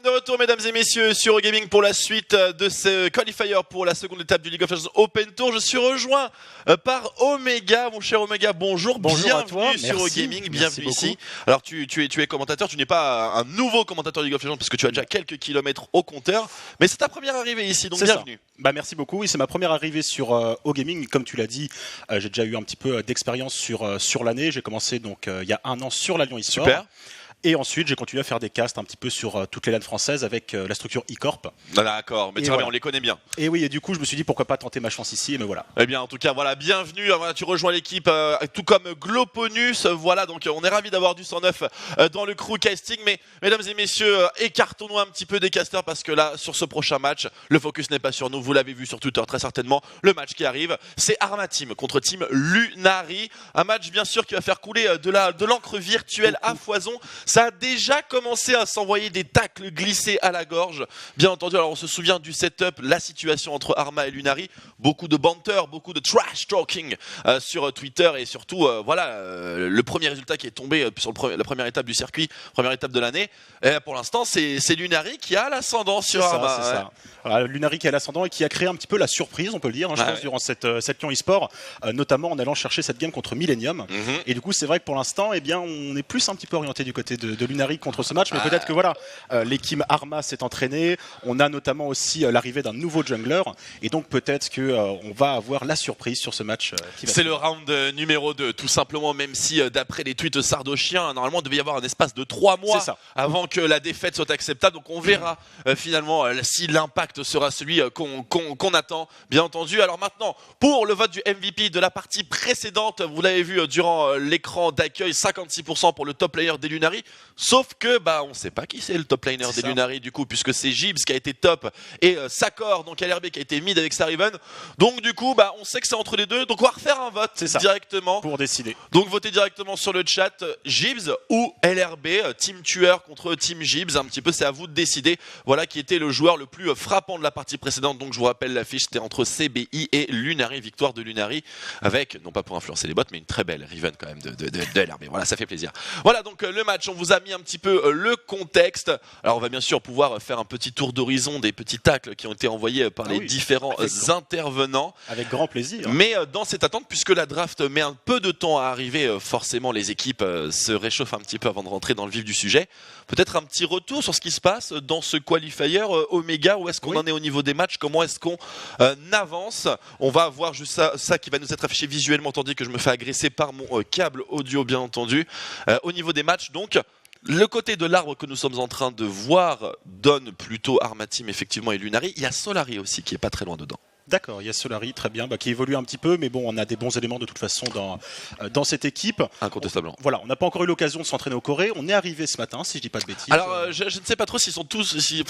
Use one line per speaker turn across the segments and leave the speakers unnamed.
De retour, mesdames et messieurs, sur Eurogaming pour la suite de ce qualifier pour la seconde étape du League of Legends Open Tour. Je suis rejoint par Omega. Mon cher Omega, bonjour.
Bonjour
bienvenue
à toi.
sur Eurogaming, bienvenue
beaucoup.
ici. Alors tu es commentateur, tu n'es pas un nouveau commentateur du League of Legends puisque tu as déjà quelques kilomètres au compteur, mais c'est ta première arrivée ici, donc bienvenue.
Merci beaucoup. Oui, c'est ma première arrivée sur Eurogaming. Comme tu l'as dit, j'ai déjà eu un petit peu d'expérience sur l'année. J'ai commencé donc il y a 1 an sur la Lyon eSport.
Super.
Et ensuite, j'ai continué à faire des casts un petit peu sur toutes les LAN françaises avec la structure eCorp.
D'accord, mais très
voilà.
bien, on les connaît bien.
Et oui, et du coup, je me suis dit pourquoi pas tenter ma chance ici, et me voilà.
Eh bien, en tout cas, voilà, bienvenue. Voilà, tu rejoins l'équipe, tout comme Gloponus. Voilà, donc on est ravis d'avoir du 109 dans le crew casting. Mais mesdames et messieurs, écartons-nous un petit peu des casters parce que là, sur ce prochain match, le focus n'est pas sur nous. Vous l'avez vu sur Twitter très certainement. Le match qui arrive, c'est Arma Team contre Team Lunari. Un match, bien sûr, qui va faire couler de l'encre virtuelle à foison. Ça a déjà commencé à s'envoyer des tacles glissés à la gorge. Bien entendu, alors on se souvient du setup, la situation entre Arma et Lunari. Beaucoup de banter, beaucoup de trash talking sur Twitter et surtout, le premier résultat qui est tombé sur la première étape du circuit, première étape de l'année. Pour l'instant, c'est Lunari qui a l'ascendant sur Arma.
C'est ça. Voilà, Lunari qui a l'ascendant et qui a créé un petit peu la surprise, on peut le dire, je pense, durant cette Lyon eSport, notamment en allant chercher cette game contre Millennium. Et du coup, c'est vrai que pour l'instant, eh bien, on est plus un petit peu orienté du côté de Lunari contre ce match, mais peut-être que voilà, l'équipe Arma s'est entraînée. On a notamment aussi l'arrivée d'un nouveau jungler, et donc peut-être que on va avoir la surprise sur ce match.
C'est le round numéro 2, tout simplement, même si d'après les tweets sardochiens, normalement il devait y avoir un espace de 3 mois avant que la défaite soit acceptable. Donc on verra finalement si l'impact sera celui qu'on attend, bien entendu. Alors maintenant, pour le vote du MVP de la partie précédente, vous l'avez vu durant l'écran d'accueil, 56% pour le top player des Lunari. Sauf que on ne sait pas qui c'est le top laner des Lunari du coup, puisque c'est Gibbs qui a été top et Sakor, donc LRB qui a été mid avec Sariven. Donc du coup, on sait que c'est entre les deux. Donc on va refaire un vote directement
pour décider.
Donc votez directement sur le chat, Gibbs ou LRB, team tueur contre team Gibbs. Un petit peu, c'est à vous de décider. Voilà qui était le joueur le plus frappant de la partie précédente. Donc je vous rappelle l'affiche, c'était entre CBI et Lunari, victoire de Lunari avec, non pas pour influencer les bots, mais une très belle Riven quand même de LRB. Voilà, ça fait plaisir. Voilà donc le match, on vous a mis un petit peu le contexte. Alors on va bien sûr pouvoir faire un petit tour d'horizon des petits tacles qui ont été envoyés par les différents intervenants.
Avec grand plaisir.
Mais dans cette attente, puisque la draft met un peu de temps à arriver, forcément les équipes se réchauffent un petit peu avant de rentrer dans le vif du sujet. Peut-être un petit retour sur ce qui se passe dans ce qualifier Omega. Où est-ce qu'on en est au niveau des matchs? Comment est-ce qu'on avance? On va voir juste ça qui va nous être affiché visuellement, tandis que je me fais agresser par mon câble audio, bien entendu. Au niveau des matchs, donc, le côté de l'arbre que nous sommes en train de voir donne plutôt Arma Team effectivement et Lunari. Il y a Solari aussi qui est pas très loin dedans.
D'accord, il y a Solari, très bien, qui évolue un petit peu, mais bon, on a des bons éléments de toute façon dans cette équipe.
Incontestablement.
Voilà, on n'a pas encore eu l'occasion de s'entraîner au Corée. On est arrivé ce matin, si je dis pas de bêtises.
Alors, je ne sais pas trop s'ils sont tous. J'ai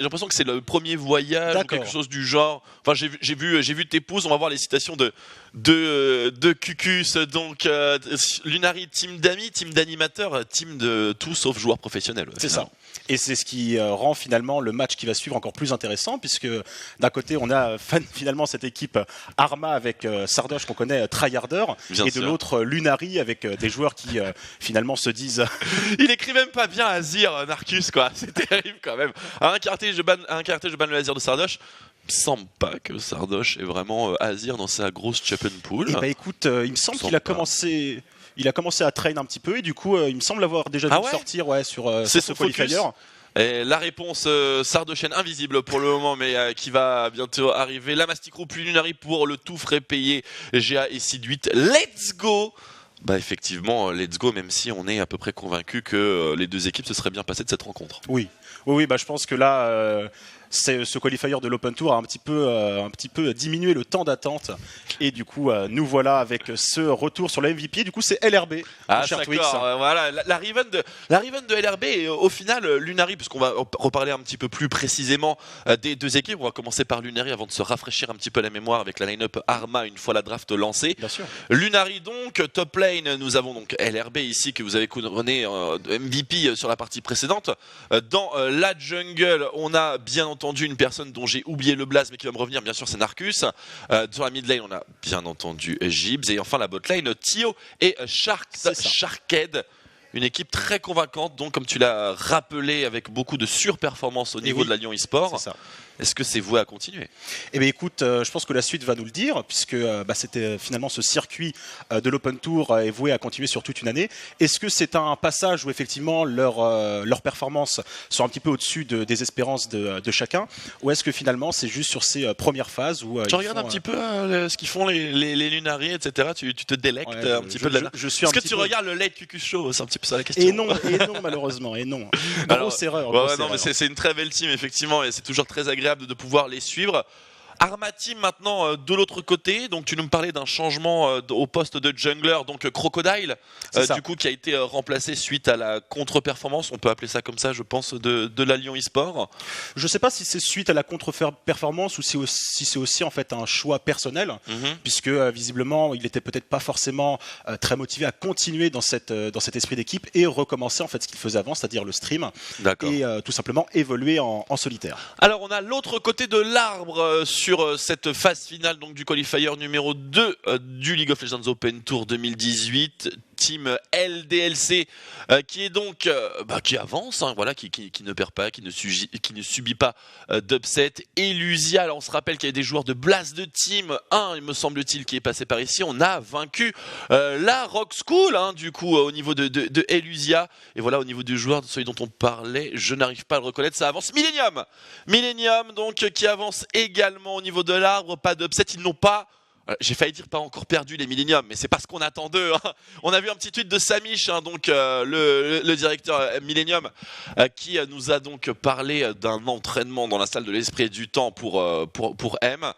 l'impression que c'est le premier voyage ou quelque chose du genre. Enfin, j'ai vu tes pouces. On va voir les citations de Cucus. Donc, Lunari, team d'amis, team d'animateurs, team de tout sauf joueurs professionnels.
C'est ça. Et c'est ce qui rend finalement le match qui va suivre encore plus intéressant, puisque d'un côté on a finalement cette équipe Arma avec Sardoche qu'on connaît tryharder, et de l'autre Lunari avec des joueurs qui finalement se disent
il écrit même pas bien Azir, Narcus, quoi. C'est terrible quand même. À un caractère je banne le Azir de Sardoche. Il me semble pas que Sardoche est vraiment Azir dans sa grosse Chapin Pool.
Eh écoute, il me semble qu'il a commencé. Il a commencé à train un petit peu et du coup, il me semble l'avoir déjà vu sortir sur ce qualifier.
Et la réponse Sardochienne invisible pour le moment, mais qui va bientôt arriver. La Masticro plus Lunari pour le tout frais payé GA et Seed 8. Let's go! Effectivement, let's go, même si on est à peu près convaincu que les deux équipes se seraient bien passées de cette rencontre.
Oui, je pense que là, ce qualifier de l'Open Tour a un petit peu diminué le temps d'attente. Et du coup, nous voilà avec ce retour sur la MVP. Du coup, c'est LRB.
Cher Twix. Voilà, la Riven de LRB et au final, Lunari, puisqu'on va reparler un petit peu plus précisément des deux équipes. On va commencer par Lunari avant de se rafraîchir un petit peu la mémoire avec la line-up Arma une fois la draft lancée.
Bien sûr.
Lunari donc, top lane, nous avons donc LRB ici que vous avez couronné MVP sur la partie précédente. Dans la jungle, on a bien entendu entendu une personne dont j'ai oublié le blaze mais qui va me revenir, bien sûr, c'est Narcus. Sur la mid lane, on a bien entendu Gibbs. Et enfin la bot lane, Tio et Sharkhead. Une équipe très convaincante, donc comme tu l'as rappelé, avec beaucoup de surperformance au niveau de la Lyon eSport. Est-ce que c'est voué à continuer?
Eh bien écoute, je pense que la suite va nous le dire, puisque c'était finalement ce circuit de l'Open Tour est voué à continuer sur toute une année. Est-ce que c'est un passage où effectivement leurs performances sont un petit peu au-dessus des espérances de chacun, ou est-ce que finalement c'est juste sur ces premières phases où
tu regardes un petit peu ce qu'ils font les Lunaries, etc. Tu te délectes un petit peu de la... Est-ce que tu regardes le late QQ Show? C'est un petit peu ça la question.
Et non malheureusement, et non. Grosse erreur.
Non, mais c'est une très belle team effectivement, et c'est toujours très agréable de pouvoir les suivre. Arma Team maintenant de l'autre côté, donc tu nous me parlais d'un changement au poste de jungler, donc Crocodile, du coup qui a été remplacé suite à la contre-performance, on peut appeler ça comme ça je pense, de la Lyon eSport.
Je sais pas si c'est suite à la contre-performance ou si c'est aussi en fait un choix personnel, puisque visiblement il était peut-être pas forcément très motivé à continuer dans cet esprit d'équipe et recommencer en fait ce qu'il faisait avant, c'est-à-dire le stream, et tout simplement évoluer en solitaire.
Alors on a l'autre côté de l'arbre sur cette phase finale donc du qualifier numéro 2 du League of Legends Open Tour 2018. Team LDLC qui est donc qui avance, voilà, qui ne perd pas, qui ne subit pas d'upset. Et Lusia, alors on se rappelle qu'il y a des joueurs de Blast de Team 1, il me semble-t-il, qui est passé par ici. On a vaincu la Rock School, du coup, au niveau de Elusia. Et voilà, au niveau du joueur, celui dont on parlait, je n'arrive pas à le reconnaître, ça avance. Millennium, donc, qui avance également au niveau de l'arbre, pas d'upset, ils n'ont pas... J'ai failli dire pas encore perdu les Millennium, mais c'est pas ce qu'on attend d'eux. On a vu un petit tweet de Samish, donc le directeur Millennium, qui nous a donc parlé d'un entraînement dans la salle de l'esprit et du temps pour M.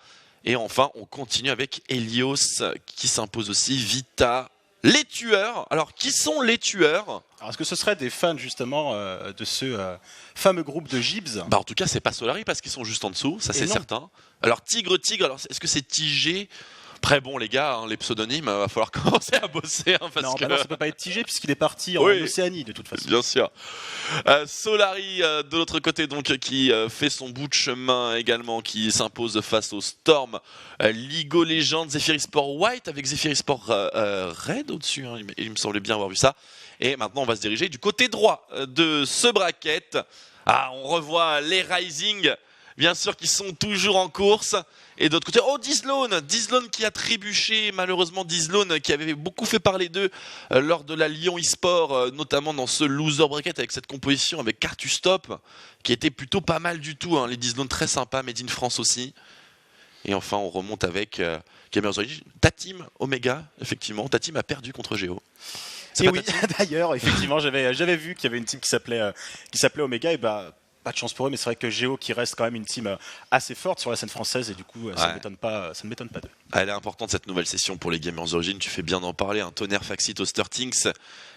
Et enfin, on continue avec Helios qui s'impose aussi, Vita, les tueurs. Alors, qui sont les tueurs ?
Alors, est-ce que ce serait des fans justement de ce fameux groupe de Gibbs ?
En tout cas, c'est pas Solari parce qu'ils sont juste en dessous, ça c'est certain. Alors Tigre, alors est-ce que c'est TG ? Très bon les gars, les pseudonymes, va falloir commencer à bosser.
Non, ça peut pas être TG puisqu'il est parti en Océanie de toute façon.
Bien sûr. Solari de l'autre côté donc qui fait son bout de chemin également, qui s'impose face au Storm. League of Legends, Zephyr Sport White avec Zephyr Sport Red au-dessus, il me semblait bien avoir vu ça. Et maintenant on va se diriger du côté droit de ce bracket. On revoit les Rising, bien sûr, qui sont toujours en course. Et d'autre côté, Dizlone qui a trébuché, malheureusement Dizlone qui avait beaucoup fait parler d'eux lors de la Lyon eSport, notamment dans ce loser bracket avec cette composition avec Cartustop, qui était plutôt pas mal du tout, les Dizlone très sympas, Made in France aussi. Et enfin, on remonte avec Gamers Origin, ta team Omega, effectivement, ta team a perdu contre Géo.
Et oui, d'ailleurs, effectivement, j'avais vu qu'il y avait une team qui s'appelait Omega, et pas de chance pour eux, mais c'est vrai que Géo qui reste quand même une team assez forte sur la scène française, et du coup ça ne m'étonne pas d'eux.
Elle est importante cette nouvelle session pour les Gamers Origin, tu fais bien d'en parler, Tonnerre, Faxit, Ostertings,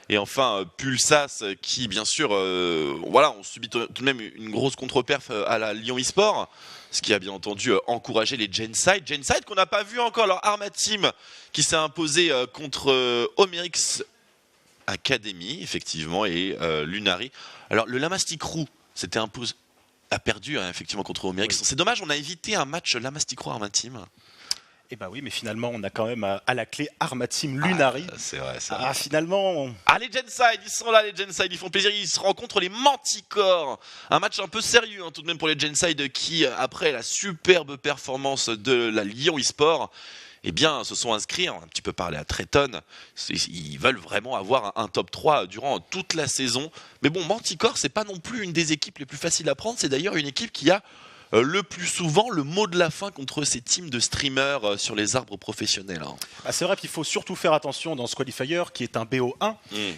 et enfin Pulsas qui bien sûr on subit tout de même une grosse contre-perf à la Lyon eSport, ce qui a bien entendu encouragé les Genside qu'on n'a pas vu encore, leur Arma Team qui s'est imposé contre Omerix Academy effectivement, et Lunari. Alors le Lamastic Roux a perdu effectivement contre Omerix. C'est dommage, on a évité un match Lamastic-Roux Arma Team.
Eh oui, mais finalement, on a quand même à la clé Arma Team Lunari.
C'est vrai.
Finalement...
les Genside, ils sont là, les Genside, ils font plaisir. Ils se rencontrent les Manticore. Un match un peu sérieux, tout de même, pour les Genside qui, après la superbe performance de la Lyon eSport, se sont inscrits, on a un petit peu parlé à Treton, ils veulent vraiment avoir un top 3 durant toute la saison. Mais bon, Manticore, c'est pas non plus une des équipes les plus faciles à prendre, c'est d'ailleurs une équipe qui a le plus souvent le mot de la fin contre ces teams de streamers sur les arbres professionnels.
C'est vrai qu'il faut surtout faire attention dans ce qualifier qui est un BO1,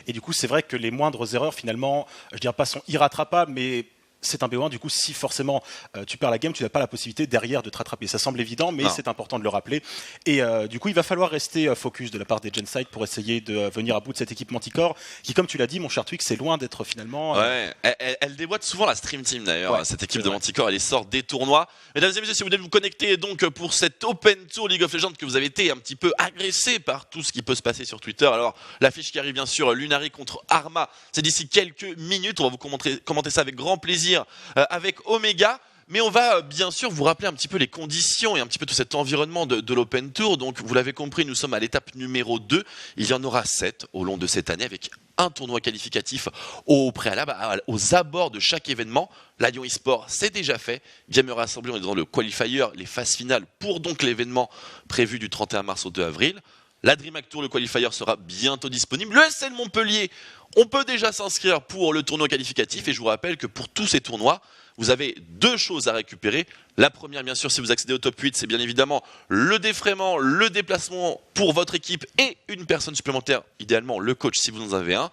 et du coup c'est vrai que les moindres erreurs finalement, je dirais pas sont irrattrapables, mais... c'est un BO1, du coup, si forcément tu perds la game, tu n'as pas la possibilité derrière de te rattraper. Ça semble évident, mais c'est important de le rappeler. Et du coup, il va falloir rester focus de la part des Genside pour essayer de venir à bout de cette équipe Manticore, qui, comme tu l'as dit, mon cher Twix, c'est loin d'être finalement...
Elle déboîte souvent la Stream Team d'ailleurs, cette équipe de Manticore, elle sort des tournois. Mesdames et messieurs, si vous devez vous connecter donc pour cette Open Tour League of Legends, que vous avez été un petit peu agressé par tout ce qui peut se passer sur Twitter, alors l'affiche qui arrive bien sûr, Lunari contre Arma, c'est d'ici quelques minutes, on va vous commenter ça avec grand plaisir avec Omega. Mais on va bien sûr vous rappeler un petit peu les conditions et un petit peu tout cet environnement de l'Open Tour. Donc vous l'avez compris, nous sommes à l'étape numéro 2. Il y en aura 7 au long de cette année avec un tournoi qualificatif au préalable, aux abords de chaque événement. La Lyon eSport, c'est déjà fait. Gamer Assemblée, on est dans le qualifier, les phases finales pour donc l'événement prévu du 31 mars au 2 avril. La DreamHack Tour, le qualifier sera bientôt disponible. Le SL Montpellier, on peut déjà s'inscrire pour le tournoi qualificatif. Et je vous rappelle que pour tous ces tournois, vous avez 2 choses à récupérer. La première, bien sûr, si vous accédez au top 8, c'est bien évidemment le défraiement, le déplacement pour votre équipe et une personne supplémentaire, idéalement le coach si vous en avez un.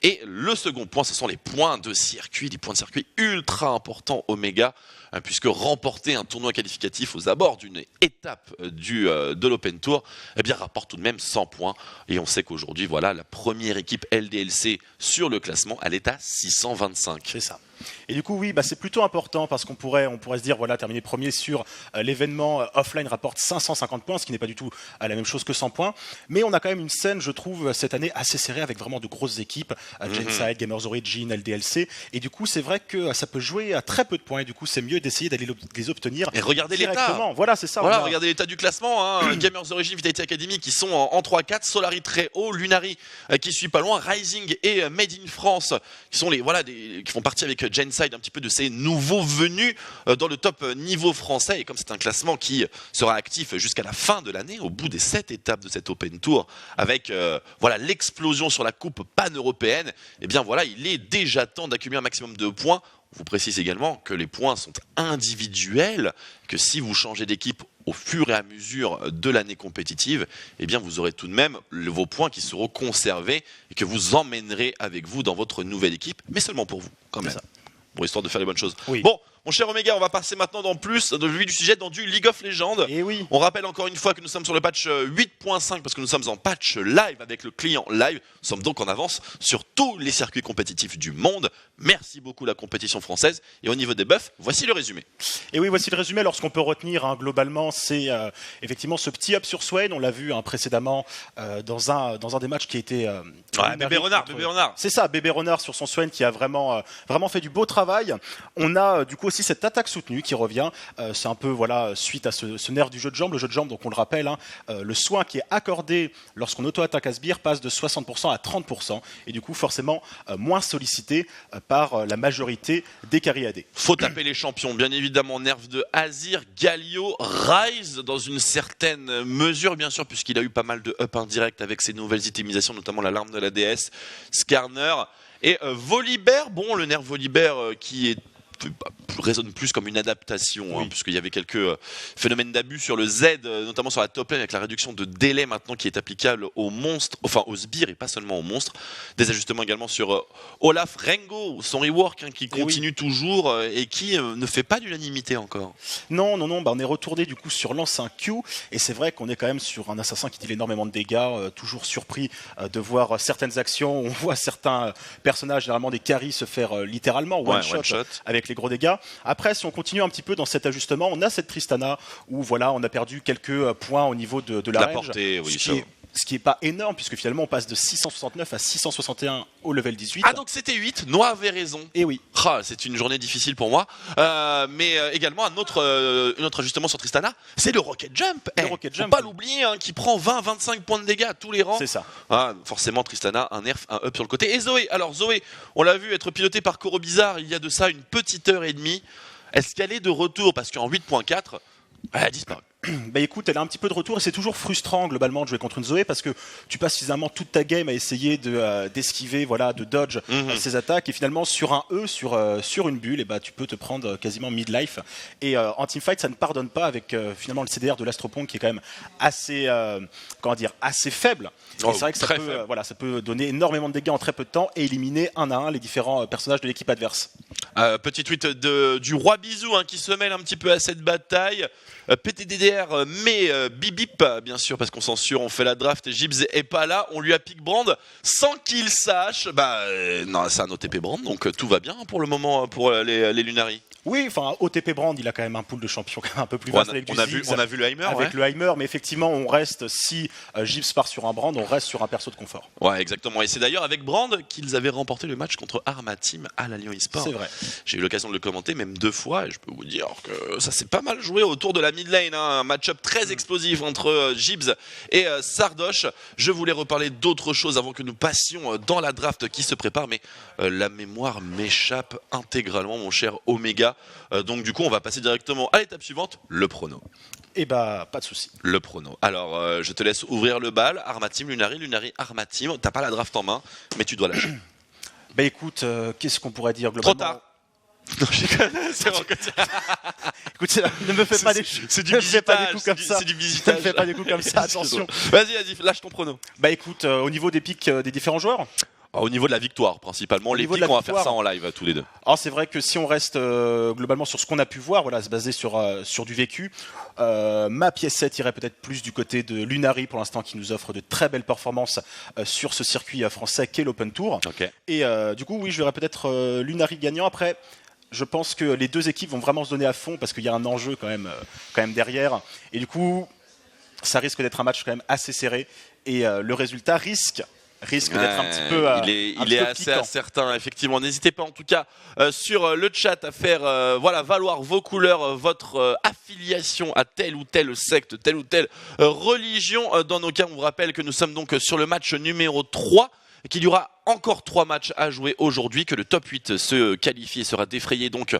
Et le second point, ce sont les points de circuit, des points de circuit ultra importants Oméga, puisque remporter un tournoi qualificatif aux abords d'une étape de l'Open Tour, eh bien, rapporte tout de même 100 points. Et on sait qu'aujourd'hui, voilà, la première équipe LDLC sur le classement, elle est à 625.
C'est ça. Et du coup, oui, c'est plutôt important parce qu'on pourrait se dire, voilà, terminer premier sur l'événement offline rapporte 550 points, ce qui n'est pas du tout la même chose que 100 points. Mais on a quand même une scène, je trouve, cette année assez serrée avec vraiment de grosses équipes, Genside, Gamers Origin, LDLC. Et du coup, c'est vrai que ça peut jouer à très peu de points. Et du coup, c'est mieux d'essayer d'aller les obtenir.
Et regardez
directement.
l'état.
Voilà, c'est ça.
Voilà, regardez l'état du classement. Gamers Origin, Vitality Academy qui sont en 3-4, Solari très haut, Lunari qui suit pas loin, Rising et Made in France qui sont qui font partie avec Genside un petit peu de ces nouveaux venus dans le top niveau français. Et comme c'est un classement qui sera actif jusqu'à la fin de l'année, au bout des 7 étapes de cette Open Tour, avec l'explosion sur la coupe pan-européenne, eh bien voilà, il est déjà temps d'accumuler un maximum de points. On vous précise également que les points sont individuels, que si vous changez d'équipe au fur et à mesure de l'année compétitive, eh bien vous aurez tout de même vos points qui seront conservés et que vous emmènerez avec vous dans votre nouvelle équipe, mais seulement pour vous, quand même. Bon, histoire de faire les bonnes choses.
Oui.
Bon, mon cher Oméga, on va passer maintenant dans le vif du sujet, dans du League of Legends.
Et oui.
On rappelle encore une fois que nous sommes sur le patch 8.5 parce que nous sommes en patch live avec le client live. Nous sommes donc en avance sur tous les circuits compétitifs du monde. Merci beaucoup la compétition française. Et au niveau des buffs, voici le résumé.
Et oui, voici le résumé. Alors, ce qu'on peut retenir globalement, c'est effectivement ce petit up sur Swain. On l'a vu précédemment dans un des matchs qui était...
Bébé Renard.
C'est ça, Bébé Renard sur son Swain qui a vraiment fait du beau travail. On a du coup aussi cette attaque soutenue qui revient. C'est un peu suite à ce nerf du jeu de jambes. Le jeu de jambes, donc on le rappelle, le soin qui est accordé lorsqu'on auto-attaque à sbire passe de 60% à 30%. Et du coup, forcément, moins sollicité par la majorité des carry AD.
Faut taper les champions, bien évidemment. Nerf de Azir, Galio, Ryze dans une certaine mesure, bien sûr, puisqu'il a eu pas mal de up indirect avec ses nouvelles itemisations, notamment la larme de la déesse, Skarner et Volibear. Bon, le nerf Volibear qui résonne plus comme une adaptation, puisqu'il y avait quelques phénomènes d'abus sur le Z, notamment sur la top lane avec la réduction de délai maintenant qui est applicable aux monstres, enfin aux sbires et pas seulement aux monstres. Des ajustements également sur Olaf Rengo, son rework qui continue toujours et qui ne fait pas d'unanimité encore.
Non, on est retourné du coup sur l'ancien Q et c'est vrai qu'on est quand même sur un assassin qui deal énormément de dégâts, toujours surpris de voir certaines actions, on voit certains personnages, généralement des carries, se faire littéralement one shot avec les gros dégâts. Après, si on continue un petit peu dans cet ajustement, on a cette Tristana où on a perdu quelques points au niveau de la range,
portée,
ce qui est pas énorme puisque finalement on passe de 669 à 661 au level 18.
Ah donc c'était 8, Noah avait raison.
Et oui.
C'est une journée difficile pour moi. Mais également un autre ajustement sur Tristana, c'est le Rocket Jump. Faut pas l'oublier, qui prend 20-25 points de dégâts à tous les rangs.
C'est ça.
Forcément Tristana, un nerf, un up sur le côté. Et Zoé, on l'a vu être pilotée par Koro Bizarre il y a de ça une petite heure et demie. Est-ce qu'elle est de retour? Parce qu'en 8.4, elle a disparu.
Écoute, elle a un petit peu de retour et c'est toujours frustrant globalement de jouer contre une Zoé parce que tu passes suffisamment toute ta game à essayer d'esquiver, de dodge ses attaques et finalement sur un E, sur une bulle, tu peux te prendre quasiment mid-life. Et en teamfight, ça ne pardonne pas avec finalement le CDR de l'Astropong qui est quand même assez, assez faible. Et c'est vrai que ça peut donner énormément de dégâts en très peu de temps et éliminer un à un les différents personnages de l'équipe adverse.
Petit tweet du Roi Bisou qui se mêle un petit peu à cette bataille. PTDDR, mais Bibip, bien sûr, parce qu'on censure, on fait la draft et Gibbs est pas là, on lui a pick Brand sans qu'il sache. Non, c'est un OTP Brand, donc tout va bien pour le moment pour les Lunari.
Oui, enfin OTP Brand, il a quand même un pool de champions quand même un peu plus vaste avec
on a vu le Heimer,
avec le Heimer, mais effectivement on reste, si Gibbs part sur un Brand, on reste sur un perso de confort.
Ouais, exactement, et c'est d'ailleurs avec Brand qu'ils avaient remporté le match contre Arma Team à la Lyon eSport.
C'est vrai.
J'ai eu l'occasion de le commenter même 2 fois et je peux vous dire que ça s'est pas mal joué autour de la mid lane, hein. Un match-up très explosif entre Gibbs et Sardoche. Je voulais reparler d'autres choses avant que nous passions dans la draft qui se prépare, mais la mémoire m'échappe intégralement, mon cher Omega. Donc du coup on va passer directement à l'étape suivante, le prono.
Eh bah pas de souci.
Le prono. Alors je te laisse ouvrir le bal. Arma Team, Lunari, Arma Team. T'as pas la draft en main, mais tu dois lâcher.
Bah écoute, qu'est-ce qu'on pourrait dire globalement?
Trop tard. Non, c'est bon.
Écoute, ne me fais pas des
c'est du visitage,
c'est du visitage. Ne me fais pas des coups comme ça, attention.
Vas-y, lâche ton prono.
Bah écoute, au niveau des pics des différents joueurs.
Au niveau de la victoire, principalement. Les pics, on va faire ça en live, tous les deux.
Alors c'est vrai que si on reste globalement sur ce qu'on a pu voir, voilà, se baser sur du vécu, ma pièce 7 irait peut-être plus du côté de Lunari pour l'instant, qui nous offre de très belles performances sur ce circuit français qu'est l'Open Tour.
Okay.
Et du coup, oui, je verrais peut-être Lunari gagnant. Après, je pense que les deux équipes vont vraiment se donner à fond parce qu'il y a un enjeu quand même derrière. Et du coup, ça risque d'être un match quand même assez serré. Et le résultat risque d'être un petit peu
il est assez incertain, effectivement. N'hésitez pas en tout cas sur le chat à faire valoir vos couleurs, votre affiliation à telle ou telle secte, telle ou telle religion. Dans nos cas, on vous rappelle que nous sommes donc sur le match numéro 3, qu'il y aura encore 3 matchs à jouer aujourd'hui, que le top 8 se qualifie et sera défrayé donc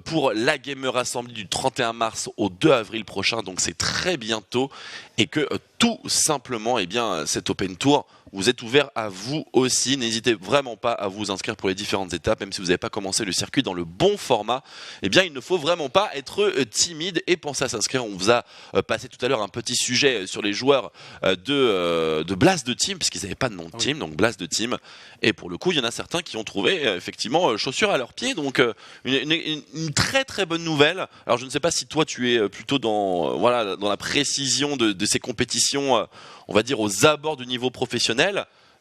pour la Gamer Assembly du 31 mars au 2 avril prochain, donc c'est très bientôt, et que tout simplement, cet Open Tour vous êtes ouvert à vous aussi. N'hésitez vraiment pas à vous inscrire pour les différentes étapes, même si vous n'avez pas commencé le circuit dans le bon format. Il ne faut vraiment pas être timide et penser à s'inscrire. On vous a passé tout à l'heure un petit sujet sur les joueurs de Blast de Team, puisqu'ils n'avaient pas de nom de team, donc Blast de Team. Et pour le coup, il y en a certains qui ont trouvé effectivement chaussures à leurs pieds, donc une très très bonne nouvelle. Alors je ne sais pas si toi tu es plutôt dans la précision de ces compétitions, on va dire aux abords du niveau professionnel,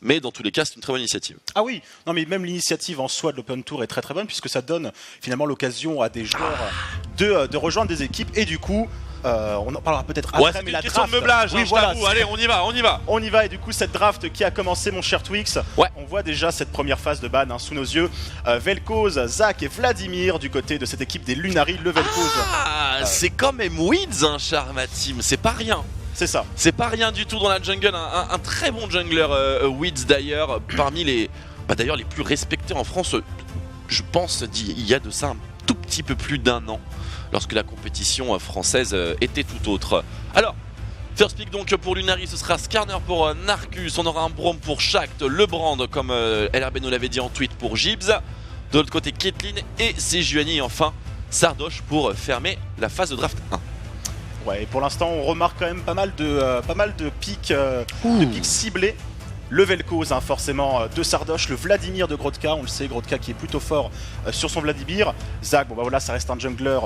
mais dans tous les cas c'est une très bonne initiative.
Ah oui, non mais même l'initiative en soi de l'Open Tour est très très bonne, puisque ça donne finalement l'occasion à des joueurs de rejoindre des équipes, et du coup on en parlera peut-être après, mais la draft...
de meublage, oui, voilà, allez, on y va.
Et du coup cette draft qui a commencé, mon cher Twix, on voit déjà cette première phase de ban sous nos yeux. Vel'Koz, Zach et Vladimir du côté de cette équipe des Lunari. Le Vel'Koz,
c'est quand même Weeds, cher Arma Team, c'est pas rien.
C'est ça.
C'est pas rien du tout dans la jungle, un très bon jungler, Weeds d'ailleurs, parmi les plus respectés en France, je pense, il y a de ça un tout petit peu plus d'1 an, lorsque la compétition française était tout autre. Alors, first pick donc pour Lunari, ce sera Skarner pour Narcus, on aura un Braum pour Shact, le Brand comme LRB nous l'avait dit en tweet pour Gibbs, de l'autre côté Caitlyn et Sejuani, et enfin Sardoche pour fermer la phase de draft 1.
Ouais, et pour l'instant on remarque quand même pas mal de pics ciblés. Le Vel'Koz, forcément, de Sardoche, le Vladimir de Grotka, on le sait, Grotka qui est plutôt fort sur son Vladimir. Zach, ça reste un jungler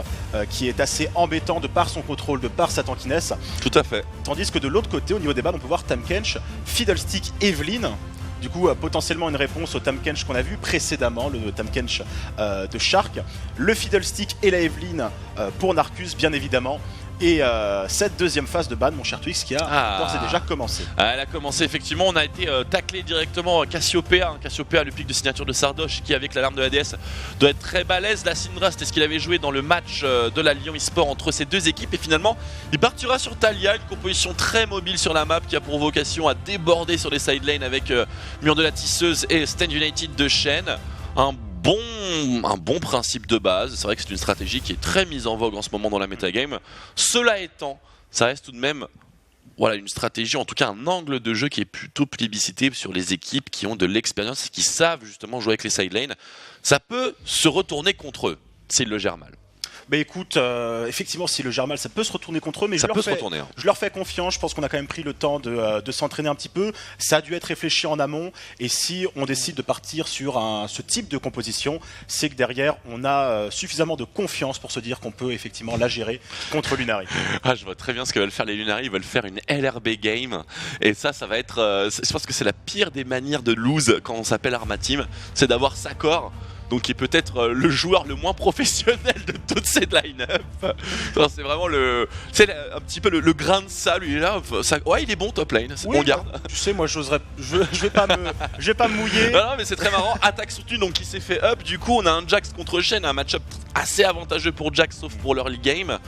qui est assez embêtant de par son contrôle, de par sa tankiness.
Tout à fait.
Tandis que de l'autre côté, au niveau des bans, on peut voir Tahm-Kench, Fiddlestick, Evelyn. Du coup, potentiellement une réponse au Tahm-Kench qu'on a vu précédemment, le Tahm-Kench de Shark. Le Fiddlestick et la Evelyn pour Narcus, bien évidemment. Et cette deuxième phase de ban, mon cher Twix, qui a d'ores et déjà commencé.
Elle a commencé, effectivement. On a été taclé directement Cassiopeia. Cassiopeia, le pic de signature de Sardoche, qui avec l'alarme de l'ADS doit être très balèze. La Syndra, c'était ce qu'il avait joué dans le match de la Lyon eSport entre ces deux équipes. Et finalement, il partira sur Taliyah, une composition très mobile sur la map qui a pour vocation à déborder sur les side lanes avec Mur de la Tisseuse et Stand United de Shen. Un bon principe de base. C'est vrai que c'est une stratégie qui est très mise en vogue en ce moment dans la metagame. Cela étant, ça reste tout de même une stratégie, en tout cas un angle de jeu qui est plutôt plébiscité sur les équipes qui ont de l'expérience et qui savent justement jouer avec les side lanes. Ça peut se retourner contre eux s'ils le gèrent mal.
Bah écoute, effectivement, si le gère mal, ça peut se retourner contre eux, mais je leur fais confiance. Je pense qu'on a quand même pris le temps de s'entraîner un petit peu. Ça a dû être réfléchi en amont. Et si on décide de partir sur ce type de composition, c'est que derrière, on a suffisamment de confiance pour se dire qu'on peut effectivement la gérer contre Lunari.
Je vois très bien ce que veulent faire les Lunari. Ils veulent faire une LRB game. Et ça va être... je pense que c'est la pire des manières de lose quand on s'appelle Arma Team. C'est d'avoir Sakor donc qui est peut-être le joueur le moins professionnel de toute cette line-up. C'est vraiment un petit peu le grain de sable, il est là, ouais il est bon top lane,
oui,
on garde.
Tu sais, moi je vais pas me mouiller.
Non, mais c'est très marrant, attaque soutenue donc qui s'est fait up, du coup on a un Jax contre Shen, un match-up assez avantageux pour Jax sauf pour l'early game.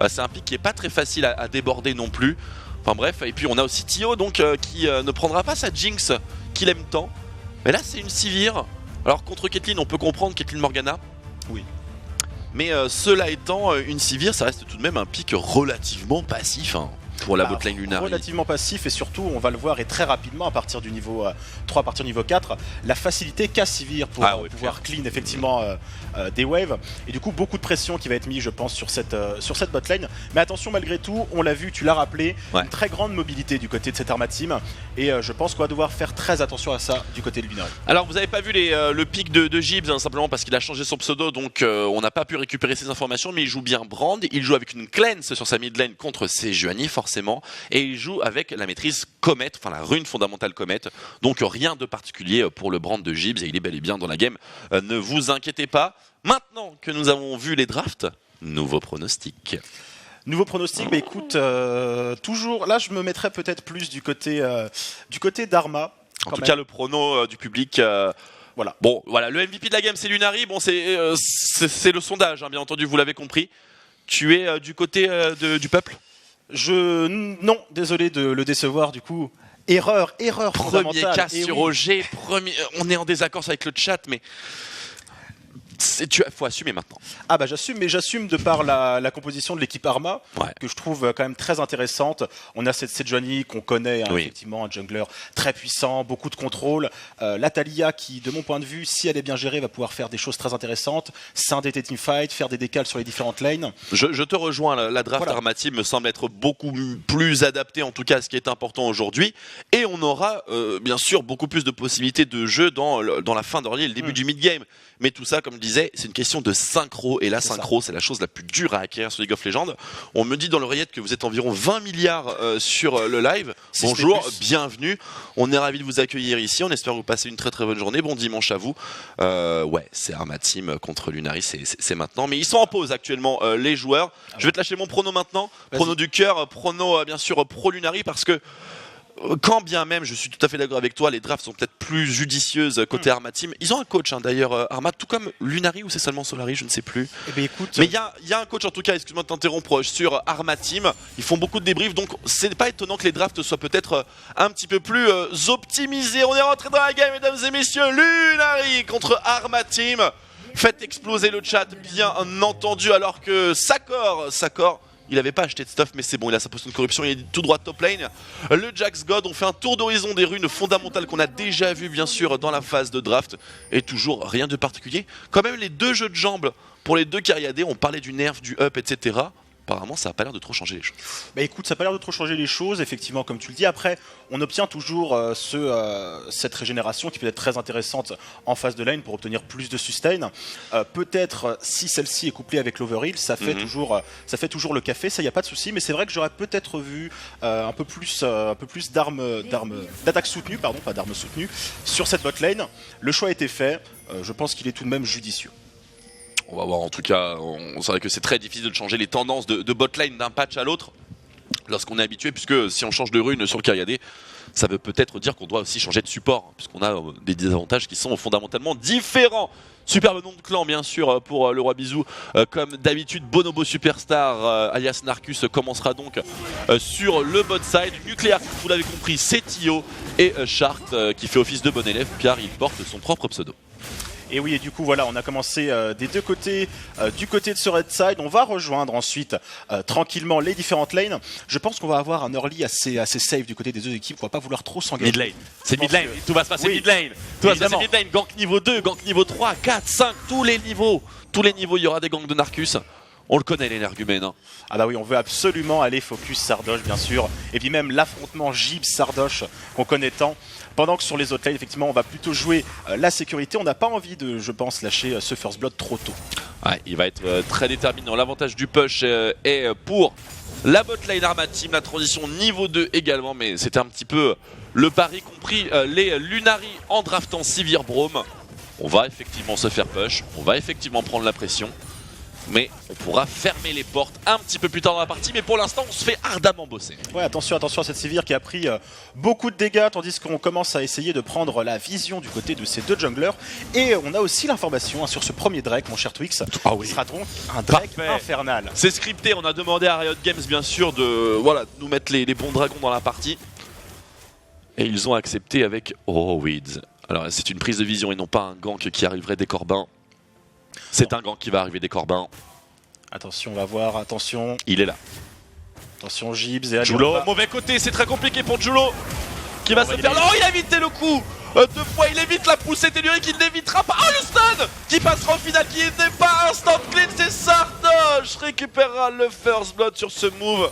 C'est un pick qui est pas très facile à déborder non plus. Enfin bref, et puis on a aussi Tio donc qui ne prendra pas sa Jinx qu'il aime tant. Mais là c'est une Sivir. Alors contre Caitlyn on peut comprendre Caitlyn Morgana.
Oui.
Mais cela étant, une Sivir ça reste tout de même un pick relativement passif hein, pour la botlane Lunari.
Relativement passif et surtout on va le voir et très rapidement à partir du niveau 3, à partir du niveau 4, la facilité qu'a Sivir pour pouvoir clean effectivement des waves. Et du coup beaucoup de pression qui va être mise je pense sur cette botlane. Mais attention malgré tout, on l'a vu, tu l'as rappelé, une très grande mobilité du côté de cette Arma Team. Et je pense qu'on va devoir faire très attention à ça du côté de Lunari.
Alors vous avez pas vu le pic de Gibbs hein, simplement parce qu'il a changé son pseudo donc on n'a pas pu récupérer ces informations, mais il joue bien Brand, il joue avec une cleanse sur sa mid lane contre Sejuani forcément, et il joue avec la maîtrise Comet, enfin la rune fondamentale Comet, donc rien de particulier pour le Brand de Gibbs et il est bel et bien dans la game, ne vous inquiétez pas. Maintenant que nous avons vu les drafts, nouveau pronostic.
Nouveau pronostic, bah écoute, toujours, là je me mettrais peut-être plus du côté d'Arma.
En tout cas le prono du public...
Voilà.
Bon, voilà, le MVP de la game c'est Lunari, bon c'est le sondage, hein, bien entendu, vous l'avez compris. Tu es du côté du peuple ?
Non, désolé de le décevoir du coup. Erreur
premier cas sur OG, on est en désaccord avec le chat, mais faut assumer maintenant.
Ah bah j'assume de par la composition de l'équipe Arma, que je trouve quand même très intéressante. On a cette Sejuani qu'on connaît, hein, effectivement, un jungler très puissant, beaucoup de contrôle. La Taliyah qui, de mon point de vue, si elle est bien gérée, va pouvoir faire des choses très intéressantes, scinder des teamfights, faire des décals sur les différentes lanes.
Je te rejoins, la draft Arma Team me semble être beaucoup plus adaptée, en tout cas à ce qui est important aujourd'hui. Et on aura, bien sûr, beaucoup plus de possibilités de jeu dans la fin d'early et le début du mid-game. Mais tout ça, comme je disais, c'est une question de synchro. Et la synchro, c'est la chose la plus dure à acquérir sur League of Legends. On me dit dans l'oreillette que vous êtes environ 20 milliards sur le live. Bonjour, bienvenue. On est ravis de vous accueillir ici. On espère que vous passez une très très bonne journée. Bon dimanche à vous. Ouais, c'est Arma Team contre Lunari, c'est maintenant. Mais ils sont en pause actuellement, les joueurs. Je vais te lâcher mon prono maintenant. Prono du cœur, prono bien sûr pro Lunari parce que quand bien même, je suis tout à fait d'accord avec toi, les drafts sont peut-être plus judicieuses côté Arma Team. Ils ont un coach d'ailleurs, Arma, tout comme Lunari ou c'est seulement Solari, je ne sais plus.
Eh bien, écoute,
mais il y a un coach en tout cas, excuse-moi de t'interrompre, sur Arma Team. Ils font beaucoup de débriefs, donc c'est pas étonnant que les drafts soient peut-être un petit peu plus optimisés. On est rentré dans la game, mesdames et messieurs. Lunari contre Arma Team. Faites exploser le chat, bien entendu, alors que Sakor, il n'avait pas acheté de stuff, mais c'est bon, il a sa potion de corruption, il est tout droit top lane. Le Jax God, on fait un tour d'horizon des runes fondamentales qu'on a déjà vu bien sûr dans la phase de draft. Et toujours rien de particulier. Quand même les deux jeux de jambes pour les deux carriadés, on parlait du nerf, du up, etc. Apparemment, ça n'a pas l'air de trop changer les choses.
Bah écoute, ça n'a pas l'air de trop changer les choses, effectivement, comme tu le dis. Après, on obtient toujours cette régénération qui peut être très intéressante en phase de lane pour obtenir plus de sustain. Peut-être, si celle-ci est couplée avec l'overheal, ça fait toujours le café, ça, il n'y a pas de souci. Mais c'est vrai que j'aurais peut-être vu un peu plus d'attaque soutenue, pardon, pas d'armes soutenues, sur cette bot lane. Le choix a été fait. Je pense qu'il est tout de même judicieux.
On va voir, en tout cas, on sait que c'est très difficile de changer les tendances de botlane d'un patch à l'autre lorsqu'on est habitué, puisque si on change de rune sur le Kyriadé, ça veut peut-être dire qu'on doit aussi changer de support, puisqu'on a des désavantages qui sont fondamentalement différents. Superbe nom de clan bien sûr pour le Roi Bisou, comme d'habitude Bonobo Superstar alias Narcus commencera donc sur le bot side. Nucléaire, vous l'avez compris, c'est Tio, et Shark qui fait office de bon élève car il porte son propre pseudo.
Et oui, et du coup, voilà, on a commencé des deux côtés. Du côté de ce red side, on va rejoindre ensuite tranquillement les différentes lanes. Je pense qu'on va avoir un early assez safe du côté des deux équipes. On va pas vouloir trop s'engager.
Mid lane, c'est mid lane, tout va se passer mid lane. Tout va se passer mid lane, gank niveau 2, gank niveau 3, 4, 5, tous les niveaux, il y aura des ganks de Narcus. On le connaît l'énergumène. Hein.
Ah bah oui, on veut absolument aller focus Sardoche bien sûr. Et puis même l'affrontement Gibbs-Sardoche qu'on connaît tant. Pendant que sur les autres lanes, effectivement, on va plutôt jouer la sécurité. On n'a pas envie de, je pense, lâcher ce First Blood trop tôt.
Ouais, il va être très déterminant. L'avantage du push est pour la bot lane Arma Team. La transition niveau 2 également. Mais c'était un petit peu le pari compris les Lunari en draftant Sivir Braum. On va effectivement se faire push, on va effectivement prendre la pression. Mais on pourra fermer les portes un petit peu plus tard dans la partie. Mais pour l'instant, on se fait ardemment bosser.
Ouais, attention à cette Sivir qui a pris beaucoup de dégâts, tandis qu'on commence à essayer de prendre la vision du côté de ces deux junglers. Et on a aussi l'information sur ce premier Drake, mon cher Twix, qui sera donc un Drake infernal.
C'est scripté, on a demandé à Riot Games bien sûr de nous mettre les bons dragons dans la partie. Et ils ont accepté avec Weeds. Alors c'est une prise de vision et non pas un gank qui arriverait des Corbins. C'est un gank qui va arriver des Corbins.
Attention, on va voir, attention.
Il est là.
Attention, Gibbs et
Julo, mauvais côté, c'est très compliqué pour Julo. Qui va se faire... Non, il a évité le coup. 2 fois, il évite la poussée tellurique, il n'évitera pas. Oh, le stun qui passera au final, qui n'est pas instant clean, c'est Sardoche. Récupérera le first blood sur ce move.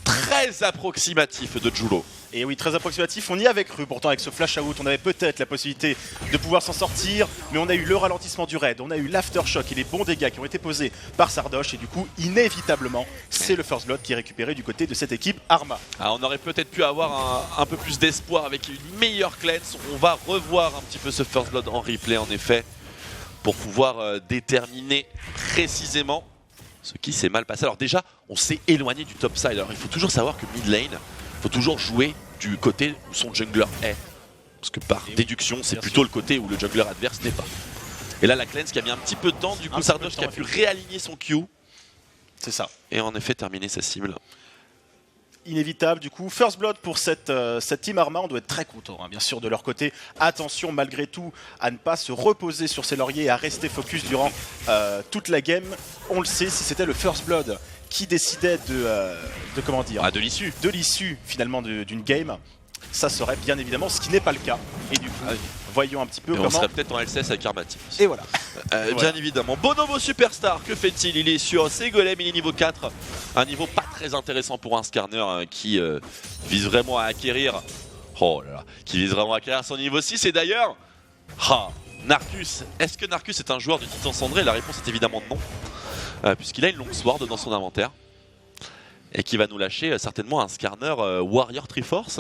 Très approximatif de Julo.
Et oui, très approximatif, on y avait cru pourtant avec ce flash out, on avait peut-être la possibilité de pouvoir s'en sortir, mais on a eu le ralentissement du raid, on a eu l'aftershock et les bons dégâts qui ont été posés par Sardoche, et du coup, inévitablement, c'est le first blood qui est récupéré du côté de cette équipe Arma.
Ah, on aurait peut-être pu avoir un peu plus d'espoir avec une meilleure cleanse, on va revoir un petit peu ce first blood en replay en effet, pour pouvoir déterminer précisément ce qui s'est mal passé. Alors déjà, on s'est éloigné du top side, alors il faut toujours savoir que mid lane, faut toujours jouer du côté où son jungler est. Parce que par déduction, c'est plutôt le côté où le jungler adverse n'est pas. Et là, la cleanse qui a mis un petit peu de temps, du coup Sardoche qui a pu réaligner son Q.
C'est ça.
Et en effet terminer sa cible.
Inévitable du coup, first blood pour cette team Arma, on doit être très content bien sûr de leur côté. Attention malgré tout à ne pas se reposer sur ses lauriers et à rester focus durant toute la game. On le sait, si c'était le first blood qui décidait de comment dire,
de l'issue
finalement d'une game, ça serait bien évidemment ce qui n'est pas le cas. Et du coup, voyons un petit peu comment...
On serait peut-être en LCS avec Armati.
Et voilà.
Bien évidemment. Bonobo Superstar, que fait-il? Il est sur ses golems, il est niveau 4. Un niveau pas très intéressant pour un Skarner qui vise vraiment à acquérir... Oh là là, qui vise vraiment à acquérir son niveau 6. Et d'ailleurs, Narcus. Est-ce que Narcus est un joueur de Titan Cendré? La réponse est évidemment non. Puisqu'il a une longsword dans son inventaire. Et qui va nous lâcher certainement un Skarner Warrior Triforce.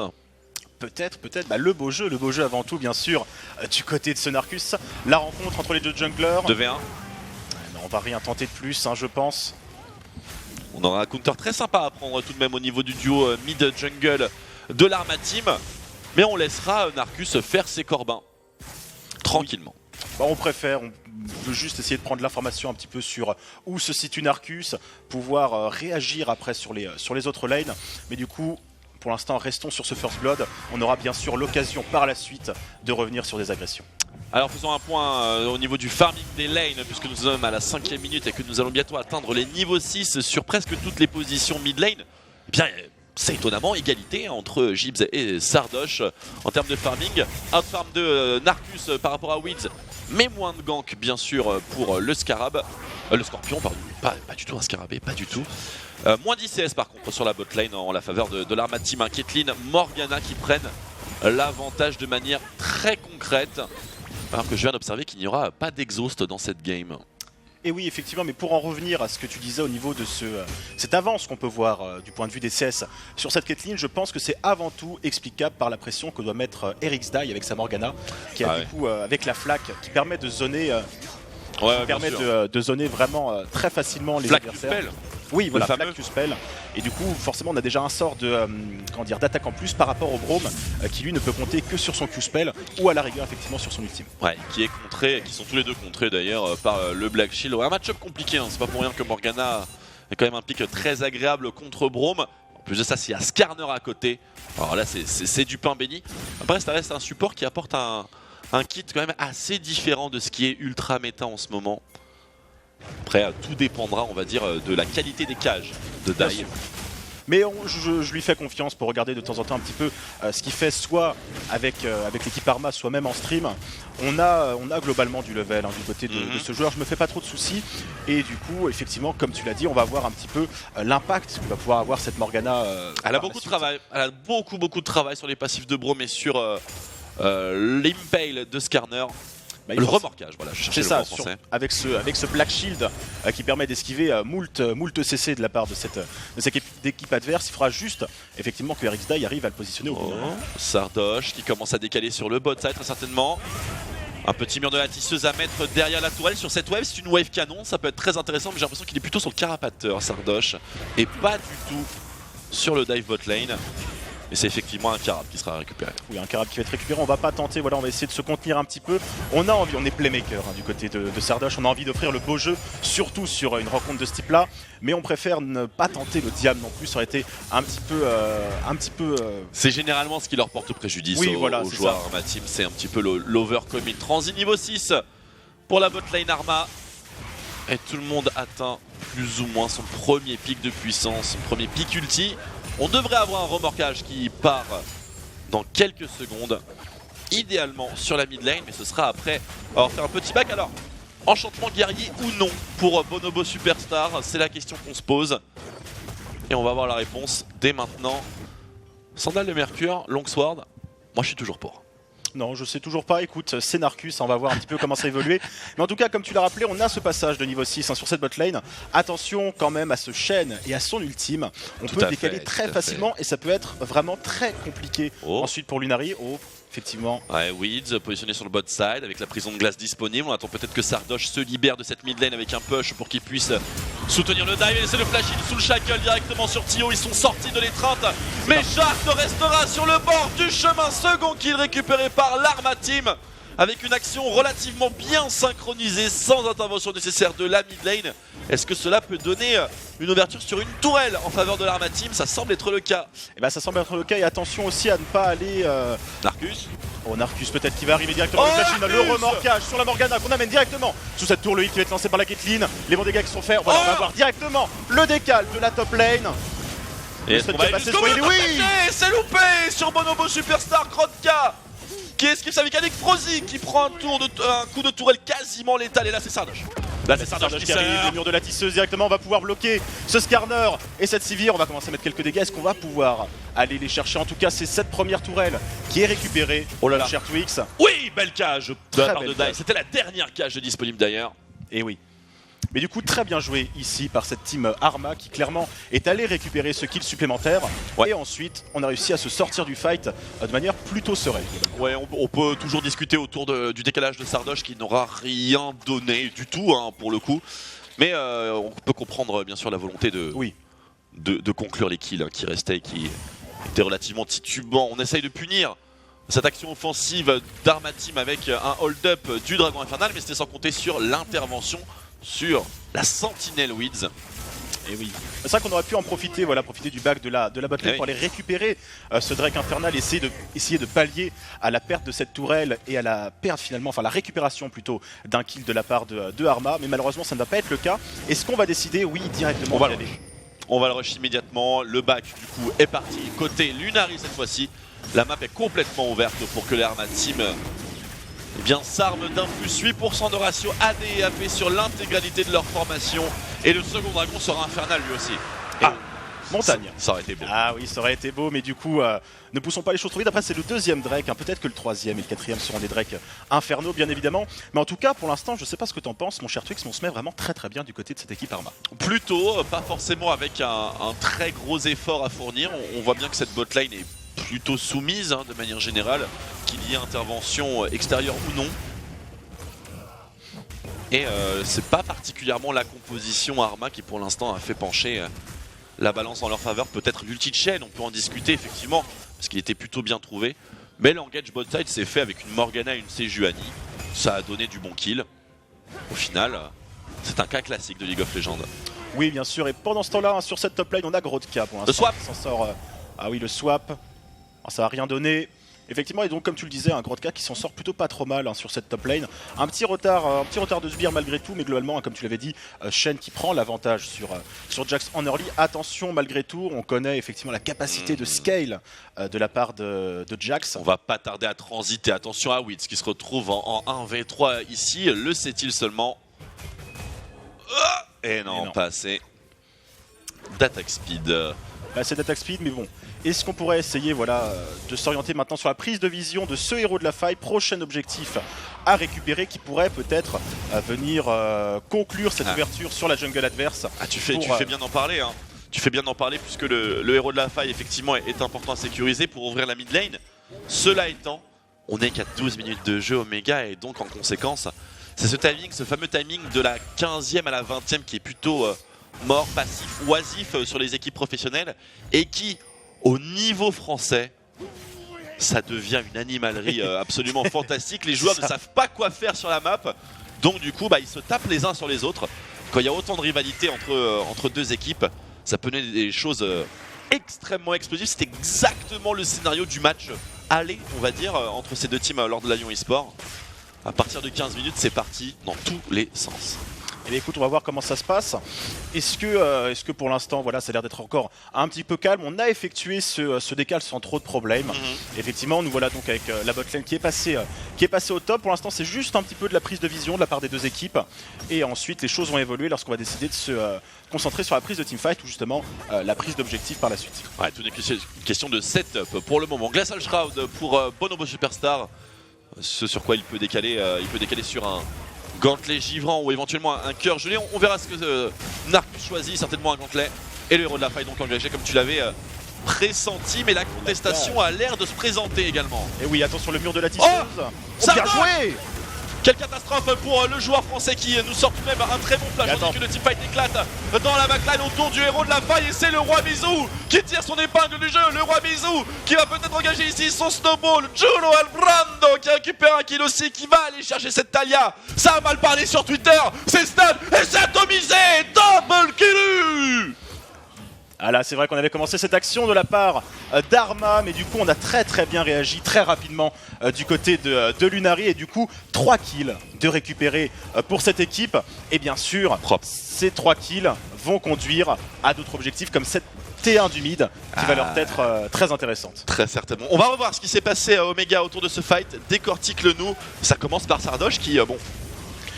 Peut-être, le beau jeu avant tout bien sûr du côté de ce Narcus. La rencontre entre les deux junglers.
2v1.
On va rien tenter de plus, je pense.
On aura un counter très sympa à prendre tout de même au niveau du duo mid-jungle de l'Arma Team. Mais on laissera Narcus faire ses corbins. Tranquillement.
On préfère, on veut juste essayer de prendre l'information un petit peu sur où se situe Narcus, pouvoir réagir après sur les autres lanes. Mais du coup... Pour l'instant, restons sur ce First Blood. On aura bien sûr l'occasion par la suite de revenir sur des agressions.
Alors faisons un point au niveau du farming des lanes, puisque nous sommes à la 5e minute et que nous allons bientôt atteindre les niveaux 6 sur presque toutes les positions mid lane. Eh bien, c'est étonnamment égalité entre Gibbs et Sardoche en termes de farming. Outfarm de Narcus par rapport à Weeds, mais moins de gank bien sûr pour le Scarab. Le Scorpion, pardon. Pas du tout un Scarabée, pas du tout. Moins d'ICS par contre sur la bot lane en la faveur de l'Arma Team. Caitlyn, Morgana qui prennent l'avantage de manière très concrète. Alors que je viens d'observer qu'il n'y aura pas d'exhaust dans cette game.
Et oui, effectivement, mais pour en revenir à ce que tu disais au niveau de cette avance qu'on peut voir du point de vue des CS sur cette Caitlyn, je pense que c'est avant tout explicable par la pression que doit mettre Eric's Die avec sa Morgana, qui a du coup avec la flaque qui permet de zoner, de zoner vraiment très facilement les adversaires. Oui, voilà, Flack Q-Spell. Et du coup, forcément, on a déjà un sort d'attaque en plus par rapport au Braum, qui lui ne peut compter que sur son Q-Spell ou à la rigueur, effectivement, sur son ultime.
Ouais, qui est contré, qui sont tous les deux contrés d'ailleurs par le Black Shield. Un match-up compliqué, c'est pas pour rien que Morgana est quand même un pick très agréable contre Braum. En plus de ça, s'il y a Skarner à côté, alors là, c'est du pain béni. Après, ça reste un support qui apporte un kit quand même assez différent de ce qui est ultra méta en ce moment. Après, tout dépendra, on va dire, de la qualité des cages de Dai.
Mais je lui fais confiance pour regarder de temps en temps un petit peu ce qu'il fait, soit avec l'équipe Arma, soit même en stream. On a globalement du level du côté de ce joueur, je me fais pas trop de soucis. Et du coup, effectivement, comme tu l'as dit, on va voir un petit peu l'impact que va pouvoir avoir cette Morgana.
Elle a beaucoup de travail, elle a beaucoup de travail sur les passifs de Braum et sur l'impale de Skarner. Le remorquage, voilà, je cherchais le mot en français.
Avec ce Black Shield qui permet d'esquiver moult CC de la part de cette équipe adverse, il faudra juste effectivement que Eric's Die arrive à le positionner au bout.
Sardoche qui commence à décaler sur le bot side très certainement. Un petit mur de la tisseuse à mettre derrière la tourelle. Sur cette wave, c'est une wave canon, ça peut être très intéressant, mais j'ai l'impression qu'il est plutôt sur le carapateur, Sardoche, et pas du tout sur le dive bot lane. Et c'est effectivement un carab qui sera récupéré.
Oui, un carab qui va être récupéré, on va pas tenter, voilà, on va essayer de se contenir un petit peu. On a envie, on est playmaker du côté de Sardoche, on a envie d'offrir le beau jeu, surtout sur une rencontre de ce type-là, mais on préfère ne pas tenter le diam non plus, ça aurait été un petit peu...
C'est généralement ce qui leur porte préjudice
oui,
aux,
voilà,
aux joueurs Arma Team, c'est un petit peu l'overcommit. Transi niveau 6 pour la botlane Arma. Et tout le monde atteint plus ou moins son premier pic de puissance, son premier pic ulti. On devrait avoir un remorquage qui part dans quelques secondes, idéalement sur la mid lane, mais ce sera après avoir fait un petit back. Alors, enchantement guerrier ou non pour Bonobo Superstar, c'est la question qu'on se pose. Et on va avoir la réponse dès maintenant. Sandale de Mercure, Longsword, moi je suis toujours pour.
Non, je sais toujours pas. Écoute, c'est Narcus, on va voir un petit peu comment ça évolue. Mais en tout cas, comme tu l'as rappelé, on a ce passage de niveau 6 sur cette botlane. Attention quand même à ce Shen et à son ultime. On peut décaler très facilement et ça peut être vraiment très compliqué ensuite pour Lunari. Oh, effectivement.
Ouais, Weeds positionné sur le bot side avec la prison de glace disponible. On attend peut-être que Sardoche se libère de cette mid lane avec un push pour qu'il puisse soutenir le dive et laisser le flash in sous le shackle directement sur Tio. Ils sont sortis de l'étreinte. Mais Shark restera sur le bord du chemin. Second kill récupéré par l'Arma Team avec une action relativement bien synchronisée sans intervention nécessaire de la mid lane. Est-ce que cela peut donner une ouverture sur une tourelle en faveur de l'Arma Team? Ça semble être le cas.
Et bah ça semble être le cas et attention aussi à ne pas aller...
Narcus.
Oh, Narcus peut-être qui va arriver directement avec la Chine, le remorquage sur la Morgana qu'on amène directement sous cette tour, le hit qui va être lancé par la Caitlyn, les bons dégâts qui sont faits, voilà, on va voir directement le décal de la top lane.
Et est-ce qu'on va passer oui, c'est loupé sur Bonobo Superstar, Krotka qui esquive avec Nick Frozy qui prend un coup de tourelle quasiment létal et là c'est Sardoche.
Là c'est Sardoche qui arrive, le mur de la tisseuse directement, on va pouvoir bloquer ce Skarner et cette Sivir, on va commencer à mettre quelques dégâts, est-ce qu'on va pouvoir aller les chercher? En tout cas c'est cette première tourelle qui est récupérée,
oh là là,
cher Twix.
Oui, belle cage de la part de Dive, c'était la dernière cage disponible d'ailleurs.
Et oui. Mais du coup, très bien joué ici par cette team Arma qui clairement est allée récupérer ce kill supplémentaire. Ouais. Et ensuite, on a réussi à se sortir du fight de manière plutôt sereine.
Ouais, on peut toujours discuter autour du décalage de Sardoche qui n'aura rien donné du tout hein, pour le coup. Mais on peut comprendre bien sûr la volonté de conclure les kills hein, qui restaient et qui étaient relativement titubants. On essaye de punir cette action offensive d'Arma Team avec un hold-up du Dragon Infernal, mais c'était sans compter sur l'intervention sur la sentinelle Weeds.
Et oui. C'est vrai qu'on aurait pu en profiter, voilà, profiter du back de la botlane pour aller récupérer ce Drake Infernal, essayer de pallier à la perte de cette tourelle et à la perte finalement, enfin la récupération plutôt d'un kill de la part de Arma, mais malheureusement ça ne va pas être le cas. Est-ce qu'on va décider, oui, directement d'y aller?
On va le rush immédiatement, le back du coup est parti côté Lunari cette fois-ci. La map est complètement ouverte pour que les Arma Team s'arment d'un plus 8% de ratio AD et AP sur l'intégralité de leur formation. Et le second dragon sera infernal lui aussi.
Ah, montagne.
Ça aurait été beau.
Ah oui, ça aurait été beau, mais du coup, ne poussons pas les choses trop vite. Après, c'est le deuxième Drake, hein. Peut-être que le troisième et le quatrième seront des Drakes infernaux, bien évidemment. Mais en tout cas, pour l'instant, je sais pas ce que t'en penses, mon cher Twix, mais on se met vraiment très très bien du côté de cette équipe Arma.
Plutôt, pas forcément avec un très gros effort à fournir. On voit bien que cette botlane est plutôt soumise hein, de manière générale, qu'il y ait intervention extérieure ou non. Et c'est pas particulièrement la composition Arma qui pour l'instant a fait pencher la balance en leur faveur. Peut-être l'ulti de chaîne, on peut en discuter effectivement, parce qu'il était plutôt bien trouvé. Mais l'engage bot side s'est fait avec une Morgana et une Sejuani. Ça a donné du bon kill. Au final, c'est un cas classique de League of Legends.
Oui, bien sûr, et pendant ce temps-là, hein, sur cette top lane, on a Grotka pour l'instant.
Le swap
s'en sort. Ah oui, le swap. Ça n'a rien donné. Effectivement, et donc comme tu le disais, un Grotka qui s'en sort plutôt pas trop mal hein, sur cette top lane. Un petit retard de sbire malgré tout, mais globalement, hein, comme tu l'avais dit, Shen qui prend l'avantage sur Jax en early. Attention, malgré tout, on connaît effectivement la capacité de scale de la part de Jax.
On va pas tarder à transiter. Attention à Weeds qui se retrouve en 1v3 ici. Le sait-il seulement? Et non, pas assez d'attaque speed.
C'est d'attaque speed, mais bon. Est-ce qu'on pourrait essayer de s'orienter maintenant sur la prise de vision de ce héros de la faille? Prochain objectif à récupérer qui pourrait peut-être venir conclure cette ouverture sur la jungle adverse.
Tu fais bien d'en parler. Hein. Tu fais bien d'en parler puisque le héros de la faille effectivement est important à sécuriser pour ouvrir la mid lane. Cela étant, on n'est qu'à 12 minutes de jeu Omega et donc en conséquence, c'est ce timing, ce fameux timing de la 15e à la 20e qui est plutôt mort, passif, oisif sur les équipes professionnelles et qui, au niveau français, ça devient une animalerie absolument fantastique. Les joueurs ne savent pas quoi faire sur la map, donc du coup ils se tapent les uns sur les autres. Quand il y a autant de rivalité entre deux équipes, ça peut donner des choses extrêmement explosives. C'était exactement le scénario du match aller, on va dire, entre ces deux teams lors de la Lyon eSport. À partir de 15 minutes, c'est parti dans tous les sens.
Eh bien, écoute, on va voir comment ça se passe. Est-ce que pour l'instant, voilà, ça a l'air d'être encore un petit peu calme. On a effectué ce décal sans trop de problèmes. Effectivement, nous voilà donc avec la botlane qui est passée au top. Pour l'instant, c'est juste un petit peu de la prise de vision de la part des deux équipes. Et ensuite, les choses vont évoluer lorsqu'on va décider de se concentrer sur la prise de teamfight ou justement la prise d'objectif par la suite.
Ouais, tout n'est qu'une question de setup pour le moment. Glacial Shroud pour Bonobo Superstar. Ce sur quoi il peut décaler sur un gantelet givrant ou éventuellement un cœur gelé. On verra ce que Narcus choisit, certainement un gantelet. Et le héros de la faille donc engagé comme tu l'avais pressenti, mais la contestation a l'air de se présenter également.
Et oui, attention le mur de la tisseuse.
Ça
bien joué.
Quelle catastrophe pour le joueur français qui nous sort tout de même un très bon flash. On dit que le teamfight éclate dans la backline autour du héros de la faille et c'est le roi Bizou qui tire son épingle du jeu. Le roi Bizou qui va peut-être engager ici son snowball. Julo Albrando qui récupère un kill aussi, qui va aller chercher cette Talia. Ça a mal parlé sur Twitter, c'est stun et c'est atomisé. Double kill.
Ah là, c'est vrai qu'on avait commencé cette action de la part d'Arma, mais du coup on a très bien réagi très rapidement du côté de Lunari et du coup 3 kills de récupérer pour cette équipe et bien sûr ces 3 kills vont conduire à d'autres objectifs comme cette T1 du mid qui va leur être très intéressante.
Très certainement. On va revoir ce qui s'est passé à Omega autour de ce fight, décortique-le-nous. Ça commence par Sardoche qui,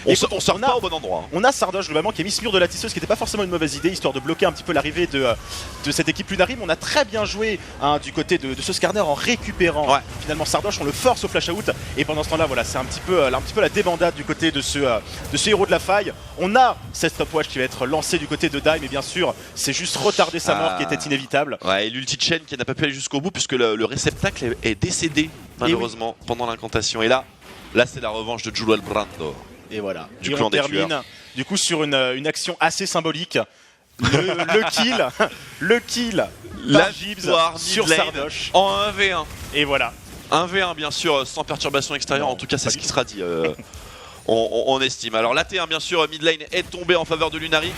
on sort pas au bon endroit.
On a Sardoche globalement qui a mis ce mur de la tisseuse qui n'était pas forcément une mauvaise idée, histoire de bloquer un petit peu l'arrivée de cette équipe Lunari. Mais on a très bien joué du côté de ce Skarner en récupérant finalement Sardoche. On le force au flash out et pendant ce temps là voilà, c'est un petit peu la débandade du côté de ce héros de la faille. On a cette stopwatch qui va être lancée du côté de Dai, mais bien sûr c'est juste retarder sa mort qui était inévitable.
Ouais, et l'ulti-chain qui n'a pas pu aller jusqu'au bout puisque le réceptacle est décédé malheureusement pendant l'incantation. Et là c'est la revanche de Julo Albrando.
Et voilà, et on termine du coup sur une action assez symbolique. Le kill
la
Gibbs sur
lane
Sardoche
en 1v1.
Et voilà.
1v1 bien sûr, sans perturbation extérieure, en tout cas c'est ce qui sera dit. On estime. Alors la T1 bien sûr, mid lane est tombée en faveur de Lunari.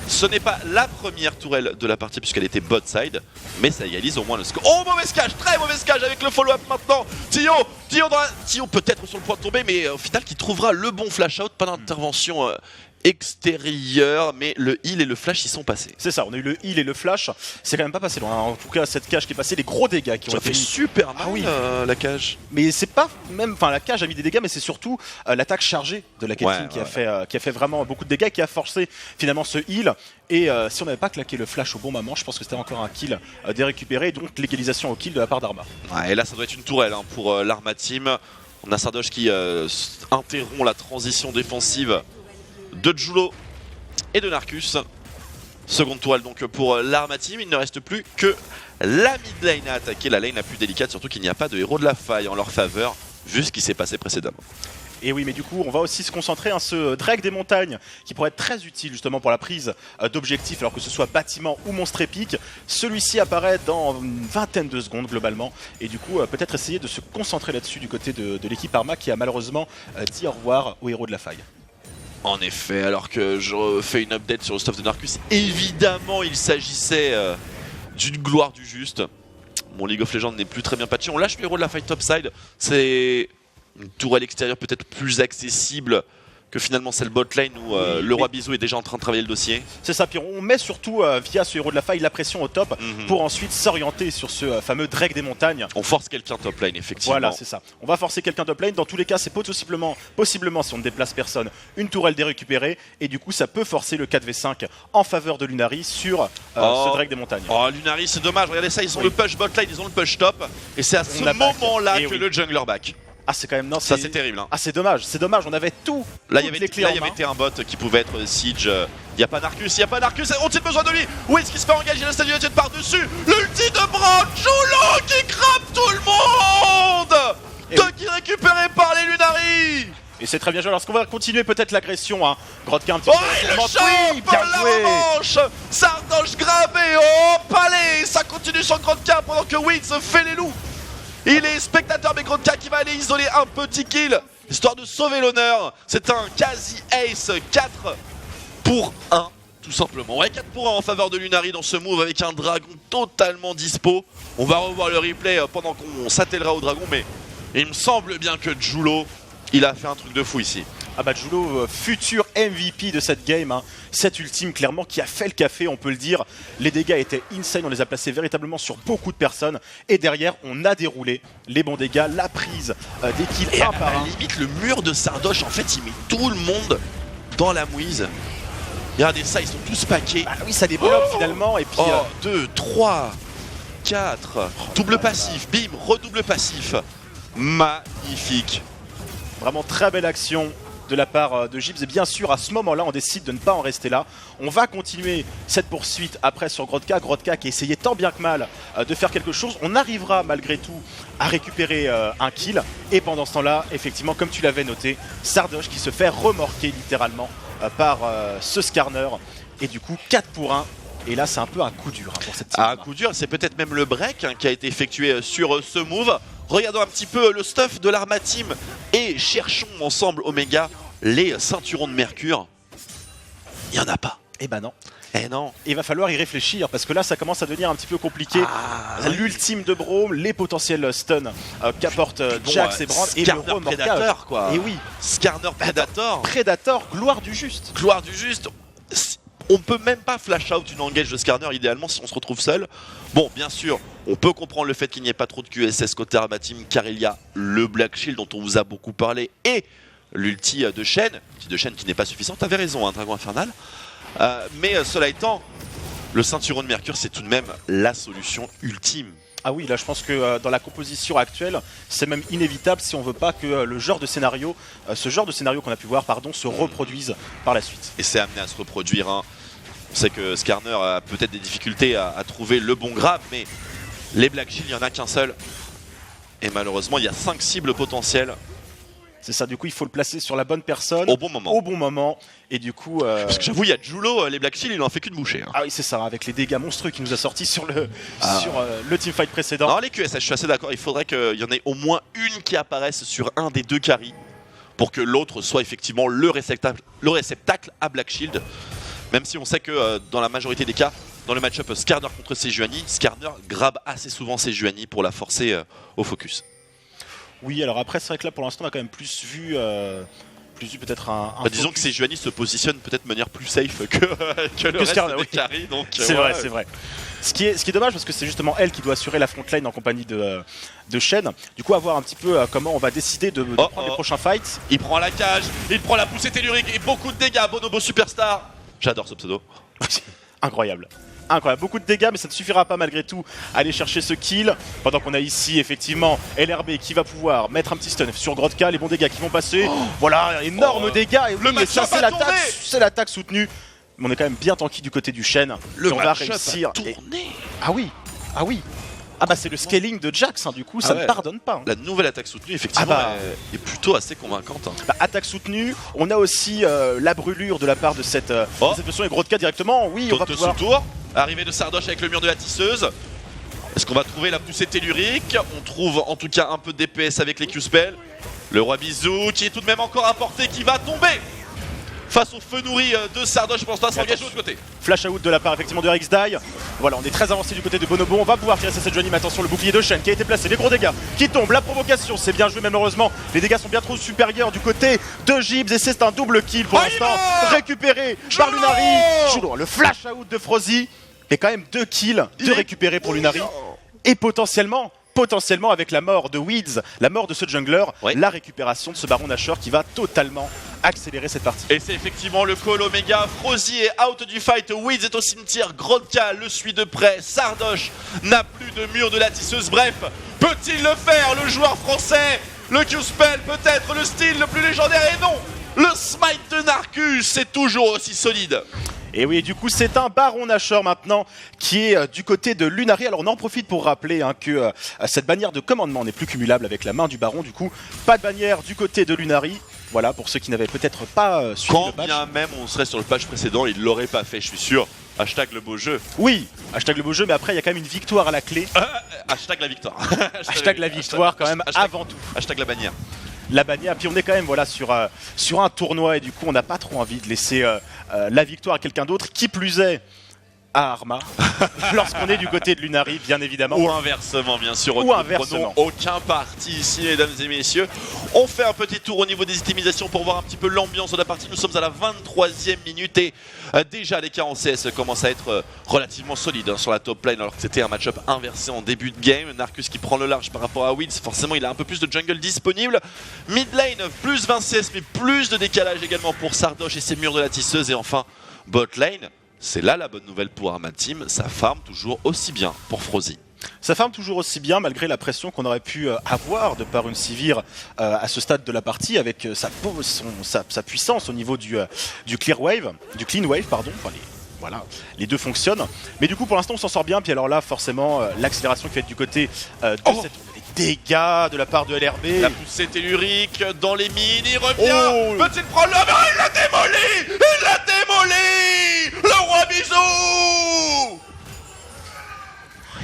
Ce n'est pas la première tourelle de la partie puisqu'elle était bot side, mais ça égalise au moins le score. Oh, mauvaise cage, très mauvaise cage avec le follow-up maintenant. Tio peut-être sur le point de tomber, mais au final qui trouvera le bon flash out, pas d'intervention extérieure, mais le heal et le flash y sont passés.
C'est ça, on a eu le heal et le flash, c'est quand même pas passé loin. En tout cas, cette cage qui est passée, les gros dégâts qui ont été
fait super mal la cage.
Mais c'est pas même, enfin la cage a mis des dégâts, mais c'est surtout l'attaque chargée de la Caitlyn qui a fait vraiment beaucoup de dégâts, qui a forcé finalement ce heal. Et si on n'avait pas claqué le flash au bon moment, je pense que c'était encore un kill dérécupéré, donc l'égalisation au kill de la part d'Arma.
Ouais, et là ça doit être une tourelle pour l'Arma Team. On a Sardoche qui interrompt la transition défensive de Julo et de Narcus. Seconde tourelle donc pour l'Arma Team. Il ne reste plus que la mid lane à attaquer, la lane la plus délicate, surtout qu'il n'y a pas de héros de la faille en leur faveur, vu ce qui s'est passé précédemment.
Et oui, mais du coup, on va aussi se concentrer sur ce Drake des montagnes qui pourrait être très utile justement pour la prise d'objectifs, alors que ce soit bâtiment ou monstre épique. Celui-ci apparaît dans une vingtaine de secondes globalement, et du coup, peut-être essayer de se concentrer là-dessus du côté de l'équipe Arma qui a malheureusement dit au revoir au héros de la faille.
En effet, alors que je fais une update sur le stuff de Narcus, évidemment il s'agissait d'une gloire du juste. Mon League of Legends n'est plus très bien patché, on lâche le héros de la fight topside, c'est une tourelle extérieure peut-être plus accessible que finalement celle bot lane où le roi Bizou est déjà en train de travailler le dossier.
C'est ça, puis on met surtout via ce héros de la faille la pression au top pour ensuite s'orienter sur ce fameux Drake des montagnes.
On force quelqu'un top lane effectivement.
Voilà, c'est ça. On va forcer quelqu'un top lane. Dans tous les cas, c'est possiblement si on ne déplace personne, une tourelle dérécupérée et du coup ça peut forcer le 4v5 en faveur de Lunari sur ce Drake des montagnes.
Oh Lunari, c'est dommage, regardez ça, ils ont le push bot lane, ils ont le push top et c'est à ce moment-là que le jungler back.
Ah c'est quand même
ça c'est terrible hein.
Ah c'est dommage, on avait tout.
Là il y avait un bot qui pouvait être Siege. Il n'y a pas Narcus, ont-ils besoin de lui? Où est-ce qu'il se fait engager la statuette par-dessus? L'ulti de Brand, Julo qui crame tout le monde. Qui récupère
Et c'est très bien joué. Alors, est-ce qu'on va continuer peut-être l'agression, hein? Grodka un petit peu.
Il le
Oui,
chope,
bien
la
joué.
revanche. Sardoche grabé au palais. Ça continue sur Grodka pendant que Wiz fait les loups. Il est spectateur, mais Grodka qui va aller isoler un petit kill, histoire de sauver l'honneur. C'est un quasi ace, 4 pour 1, tout simplement. Ouais, 4 pour 1 en faveur de Lunari dans ce move avec un dragon totalement dispo. On va revoir le replay pendant qu'on s'attellera au dragon, mais il me semble bien que Julo, il a fait un truc de fou ici.
Ah bah Julo, futur MVP de cette game, hein. Cette ultime clairement qui a fait le café, on peut le dire. Les dégâts étaient insane, on les a placés véritablement sur beaucoup de personnes. Et derrière, on a déroulé les bons dégâts, la prise des kills
Et
un
à
par
la
un.
limite, le mur de Sardoche, en fait, il met tout le monde dans la mouise. Regardez ça, ils sont tous paqués.
Bah oui, ça débloque finalement. Et puis,
2, 3, 4, double passif, bim, redouble passif. Magnifique.
vraiment très belle action de la part de Gibbs. Et bien sûr, à ce moment-là, on décide de ne pas en rester là. On va continuer cette poursuite après sur Grodka. Grodka qui essayait tant bien que mal de faire quelque chose. On arrivera malgré tout à récupérer un kill. Et pendant ce temps-là, effectivement, comme tu l'avais noté, Sardoche qui se fait remorquer littéralement par ce Skarner. Et du coup, 4 pour 1. Et là, c'est un peu un coup dur pour cette team.
Un coup dur, c'est peut-être même le break qui a été effectué sur ce move. Regardons un petit peu le stuff de l'Arma Team et cherchons ensemble, Omega, les ceinturons de Mercure. Il n'y en a pas.
Eh ben non.
Eh non.
Il va falloir y réfléchir parce que là ça commence à devenir un petit peu compliqué. L'ultime de Braum, les potentiels stuns qu'apportent Jax et Brand et le
Skarner
remorquage.
Predator quoi.
Et oui,
Skarner Predator.
Predator, gloire du juste.
Gloire du juste. On peut même pas flash out une engage de Skarner idéalement si on se retrouve seul. Bon, bien sûr, on peut comprendre le fait qu'il n'y ait pas trop de QSS côté Arma Team car il y a le Black Shield dont on vous a beaucoup parlé et l'ulti de Shen qui n'est pas suffisant. T'avais raison, hein, Dragon Infernal. Mais cela étant, le ceinturon de Mercure c'est tout de même la solution ultime.
Ah oui, là je pense que dans la composition actuelle, c'est même inévitable si on veut pas que le genre de scénario, ce genre de scénario qu'on a pu voir, se reproduise par la suite.
Et c'est amené à se reproduire. Hein. On sait que Skarner a peut-être des difficultés à trouver le bon grab, mais les Black Shield, il n'y en a qu'un seul. Et malheureusement, il y a 5 cibles potentielles.
C'est ça, du coup il faut le placer sur la bonne personne
au bon moment.
Et du coup
parce que j'avoue, il y a Julo, les Black Shield, il en fait qu'une bouchée. Hein.
Ah oui, c'est ça, avec les dégâts monstrueux qu'il nous a sortis sur le teamfight précédent.
Non, les QSS, je suis assez d'accord, il faudrait qu'il y en ait au moins une qui apparaisse sur un des deux carries pour que l'autre soit effectivement le réceptacle à Black Shield. Même si on sait que dans la majorité des cas, dans le match-up Skarner contre Sejuani, Skarner grabe assez souvent Sejuani pour la forcer au focus.
Oui, alors après, c'est vrai que là, pour l'instant, on a quand même plus vu peut-être un
disons que Sejuani se positionne peut-être de manière plus safe que le reste
Skarner,
des carries.
C'est vrai, c'est vrai. Ce qui est dommage, parce que c'est justement elle qui doit assurer la frontline en compagnie de Shen. Du coup, à voir un petit peu comment on va décider de prendre les prochains fights.
Il prend la cage, il prend la poussée tellurique et beaucoup de dégâts. Bonobo Superstar. J'adore ce pseudo.
Incroyable. Incroyable, beaucoup de dégâts, mais ça ne suffira pas malgré tout à aller chercher ce kill. Pendant qu'on a ici effectivement LRB qui va pouvoir mettre un petit stun sur Grodka, les bons dégâts qui vont passer. Voilà, énorme dégâts. Et
le match-up a tourné.
C'est l'attaque soutenue. Mais on est quand même bien tanky du côté du Shen.
Le
on va réussir. Ah oui, ah oui. Ah bah c'est le scaling de Jax, hein, du coup ça ne pardonne pas. Hein.
La nouvelle attaque soutenue effectivement est plutôt assez convaincante. Hein.
Attaque soutenue, on a aussi la brûlure de la part de cette version et Grodka directement. Oui, on va pouvoir...
sous-tour, arrivée de Sardoche avec le mur de la tisseuse. Est-ce qu'on va trouver la poussée tellurique? On trouve en tout cas un peu de DPS avec les Q-spells. Le roi Bisou qui est tout de même encore à portée qui va tomber face au feu nourri de Sardoche pour l'instant s'engager de l'autre côté.
Flash out de la part effectivement de RxDie. Voilà, on est très avancé du côté de Bonobo. On va pouvoir tirer cette Johnny, mais attention, le bouclier de Shen qui a été placé, les gros dégâts qui tombent, la provocation, c'est bien joué, mais malheureusement les dégâts sont bien trop supérieurs du côté de Gibbs et c'est un double kill pour l'instant récupéré par Lunari. Le flash out de Frozy et quand même 2 kills de récupérer pour Lunari et potentiellement avec la mort de Weeds, la mort de ce jungler, la récupération de ce Baron Nashor qui va totalement accélérer cette partie.
Et c'est effectivement le call Omega. Frozy est out du fight, Weeds est au cimetière, Grodka le suit de près, Sardoche n'a plus de mur de la tisseuse. Bref, peut-il le faire, le joueur français? Le Q-spell peut-être le style le plus légendaire, et non, le smite de Narcus c'est toujours aussi solide.
Et oui, du coup, c'est un Baron Nashor maintenant qui est du côté de Lunari. Alors, on en profite pour rappeler que cette bannière de commandement n'est plus cumulable avec la main du Baron. Du coup, pas de bannière du côté de Lunari. Voilà, pour ceux qui n'avaient peut-être pas suivi le
Quand
patch.
bien même on serait sur le patch précédent, il l'aurait pas fait, je suis sûr. Hashtag le beau jeu.
Oui, hashtag le beau jeu, mais après il y a quand même une victoire à la clé.
Hashtag la victoire.
Hashtag la victoire quand même avant tout.
Hashtag la bannière.
La bannière, puis on est quand même voilà, sur un tournoi et du coup on n'a pas trop envie de laisser la victoire à quelqu'un d'autre, qui plus est à Arma, lorsqu'on est du côté de Lunari, bien évidemment.
Ou inversement, bien sûr.
Ou
Nous ne
inversement.
prenons aucun parti ici, mesdames et messieurs. On fait un petit tour au niveau des optimisations pour voir un petit peu l'ambiance de la partie. Nous sommes à la 23e minute et déjà les cas en CS commencent à être relativement solides sur la top lane, alors que c'était un match-up inversé en début de game. Narcus qui prend le large par rapport à Wids, forcément il a un peu plus de jungle disponible. Mid lane, plus 20 CS, mais plus de décalage également pour Sardoche et ses murs de la tisseuse. Et enfin, bot lane. C'est là la bonne nouvelle pour Arma Team, ça farm toujours aussi bien pour Frozy.
Ça farme toujours aussi bien malgré la pression qu'on aurait pu avoir de par une Sivir à ce stade de la partie avec sa puissance au niveau du clean wave, pardon. Enfin, voilà, les deux fonctionnent. Mais du coup pour l'instant on s'en sort bien. Puis alors là forcément l'accélération qui va être du côté de cette dégâts de la part de LRB.
La poussée tellurique dans les mines, il revient. Peut-il prendre le... Il l'a démoli. Il l'a démoli. Le roi bisou.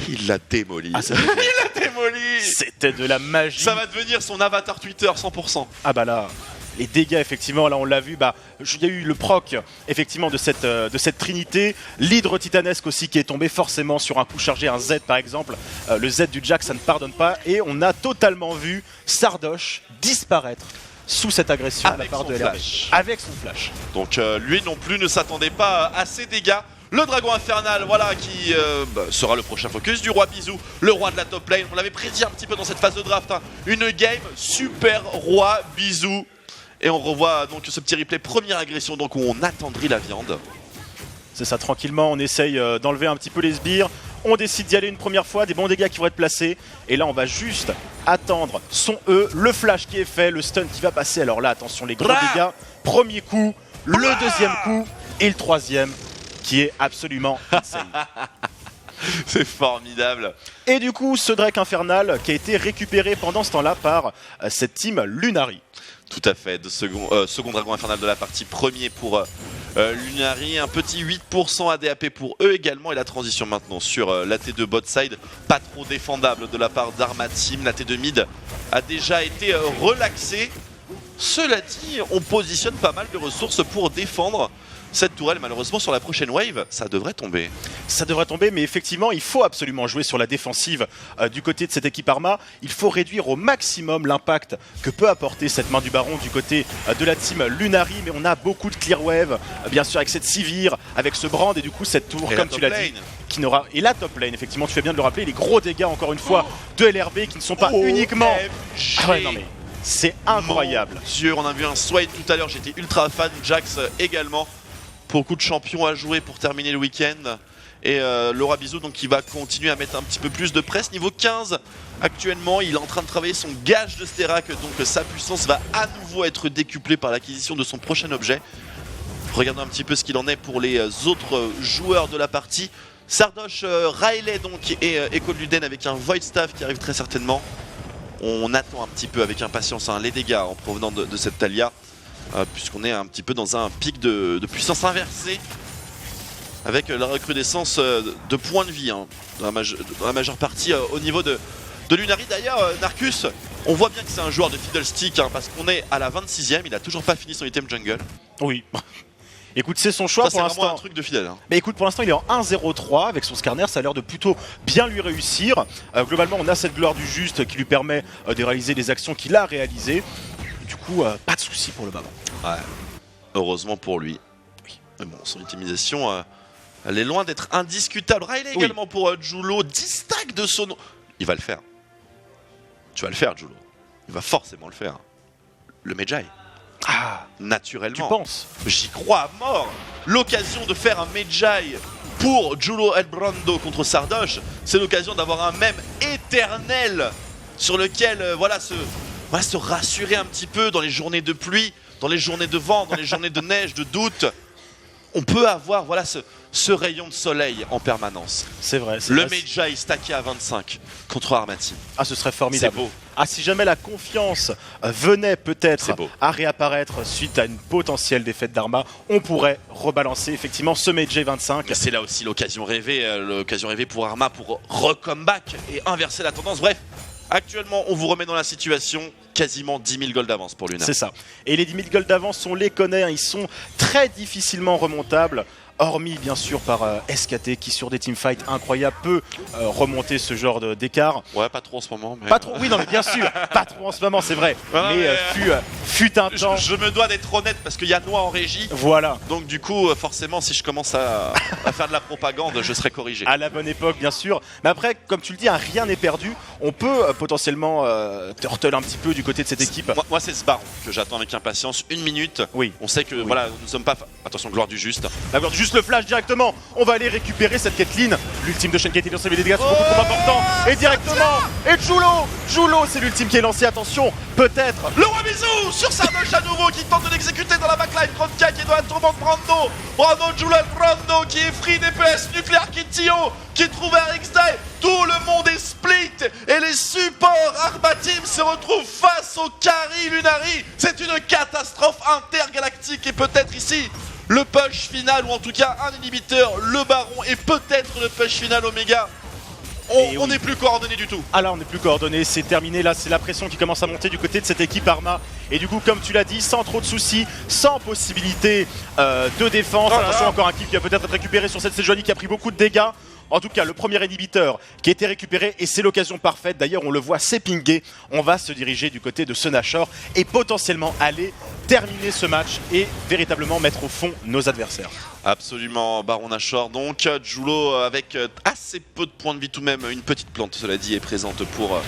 Il l'a démoli. Il l'a démoli.
C'était de la magie.
Ça va devenir son avatar Twitter 100%.
Ah bah là, les dégâts effectivement, là on l'a vu, il y a eu le proc effectivement de cette trinité, l'hydre titanesque aussi qui est tombé forcément sur un coup chargé, un Z par exemple, le Z du Jack ça ne pardonne pas, et on a totalement vu Sardoche disparaître sous cette agression de la part de LRB. Avec son flash.
Donc lui non plus ne s'attendait pas à ces dégâts. Le dragon infernal, voilà, qui sera le prochain focus du roi Bisou, le roi de la top lane. On l'avait prédit un petit peu dans cette phase de draft, hein. Une game super roi Bisou. Et on revoit donc ce petit replay, première agression, donc où on attendrit la viande.
C'est ça, tranquillement, on essaye d'enlever un petit peu les sbires. On décide d'y aller une première fois, des bons dégâts qui vont être placés. Et là, on va juste attendre son E, le flash qui est fait, le stun qui va passer. Alors là, attention, les gros dégâts. Premier coup, le deuxième coup et le troisième qui est absolument insane.
C'est formidable.
Et du coup, ce Drake infernal qui a été récupéré pendant ce temps-là par cette team Lunari.
Tout à fait, second dragon infernal de la partie, premier pour Lunari, un petit 8% ADAP pour eux également, et la transition maintenant sur la T2 bot side, pas trop défendable de la part d'Arma Team. La T2 mid a déjà été relaxée. Cela dit, on positionne pas mal de ressources pour défendre cette tourelle. Malheureusement sur la prochaine wave, ça devrait tomber.
Ça devrait tomber, mais effectivement, il faut absolument jouer sur la défensive du côté de cette équipe Arma. Il faut réduire au maximum l'impact que peut apporter cette main du baron du côté de la team Lunari. Mais on a beaucoup de clear wave, bien sûr avec cette Sivir, avec ce brand et du coup cette tour,
et
comme tu l'as dit, qui n'aura... Et la top lane, effectivement, tu fais bien de le rappeler, les gros dégâts encore une fois de LRB qui ne sont pas uniquement... Ah ouais, non mais c'est incroyable.
Mon Dieu, on a vu un Swain tout à l'heure, j'étais ultra fan, Jax également. Beaucoup de champions à jouer pour terminer le week-end. Et Laura Bisou donc qui va continuer à mettre un petit peu plus de presse. Niveau 15 actuellement, il est en train de travailler son gage de Sterak. Donc sa puissance va à nouveau être décuplée par l'acquisition de son prochain objet. Regardons un petit peu ce qu'il en est pour les autres joueurs de la partie. Sardoche, Riley donc et Echo de Luden avec un Void Staff qui arrive très certainement. On attend un petit peu avec impatience les dégâts en provenant de cette Talia. Puisqu'on est un petit peu dans un pic de puissance inversée avec la recrudescence de points de vie dans la majeure partie au niveau de Lunari. D'ailleurs, Narcus, on voit bien que c'est un joueur de fiddlestick parce qu'on est à la 26e, il a toujours pas fini son item jungle.
Oui. Écoute, c'est son choix
ça,
pour l'instant.
C'est vraiment un truc de fidèle.
Mais écoute, pour l'instant, il est en 1-0-3 avec son scanner. Ça a l'air de plutôt bien lui réussir. Globalement, on a cette gloire du juste qui lui permet de réaliser les actions qu'il a réalisées. Du coup, pas de souci pour le moment.
Ouais. Heureusement pour lui. Oui. Mais bon, son optimisation, elle est loin d'être indiscutable. Riley également pour Julo. 10 stacks de son... Il va le faire. Tu vas le faire, Julo. Il va forcément le faire. Le Medjay.
Ah,
naturellement.
Tu penses?
J'y crois à mort. L'occasion de faire un Medjay pour Julo Elbrando contre Sardoche, c'est l'occasion d'avoir un mème éternel sur lequel se rassurer un petit peu dans les journées de pluie, dans les journées de vent, dans les journées de neige, de doute. On peut avoir ce rayon de soleil en permanence.
C'est vrai.
Le Mejai stacké à 25 contre Arma Team.
Ah, ce serait formidable.
C'est beau.
Ah, si jamais la confiance venait peut-être à réapparaître suite à une potentielle défaite d'Arma, on pourrait rebalancer effectivement ce Mejai 25.
C'est là aussi l'occasion rêvée pour Arma pour recomeback et inverser la tendance. Bref, actuellement, on vous remet dans la situation, quasiment 10 000 gold d'avance pour Luna.
C'est ça. Et les 10 000 gold d'avance, on les connaît, hein, ils sont très difficilement remontables. Hormis bien sûr par SKT qui sur des teamfights incroyables peut remonter ce genre d'écart.
Ouais, pas trop en ce moment. Mais...
Pas trop, oui, non, mais bien sûr, pas trop en ce moment, c'est vrai. Mais fut un temps.
Je me dois d'être honnête parce qu'il y a Noix en régie.
Voilà.
Donc du coup, forcément, si je commence à faire de la propagande, je serai corrigé.
À la bonne époque, bien sûr. Mais après, comme tu le dis, rien n'est perdu. On peut potentiellement turtle un petit peu du côté de cette équipe.
Moi c'est ce baron que j'attends avec impatience. 1 minute.
Oui.
On sait que voilà, nous ne sommes pas. Attention, gloire du juste.
La gloire du juste, le flash directement. On va aller récupérer cette Caitlyn. L'ultime de Shen Kate est lancé, mais les dégâts sont beaucoup trop importants. Et directement. Et Julo, c'est l'ultime qui est lancé. Attention, peut-être.
Le roi bisou sur Sardoche à nouveau qui tente de l'exécuter dans la backline. Kronka qui est dans la tourmente. Brando, Julo Brando qui est free DPS nucléaire qui est Tio qui trouve RxDie. Tout le monde est split et les supports Arma Team se retrouvent face au carry Lunari. C'est une catastrophe intergalactique et peut-être ici le push final ou en tout cas un inhibiteur, le baron et peut-être le push final Omega. On n'est plus coordonné du tout.
Ah là on n'est plus coordonné, c'est terminé, là c'est la pression qui commence à monter du côté de cette équipe Arma. Et du coup comme tu l'as dit, sans trop de soucis, sans possibilité de défense. Attention, encore un kill qui va peut-être être récupéré sur cette Sejuani qui a pris beaucoup de dégâts. En tout cas, le premier inhibiteur qui a été récupéré et c'est l'occasion parfaite. D'ailleurs, on le voit s'épinguer. On va se diriger du côté de Sunashore et potentiellement aller terminer ce match et véritablement mettre au fond nos adversaires.
Absolument, Baron Nashor. Donc, Julo avec assez peu de points de vie tout de même. Une petite plante, cela dit, est présente pour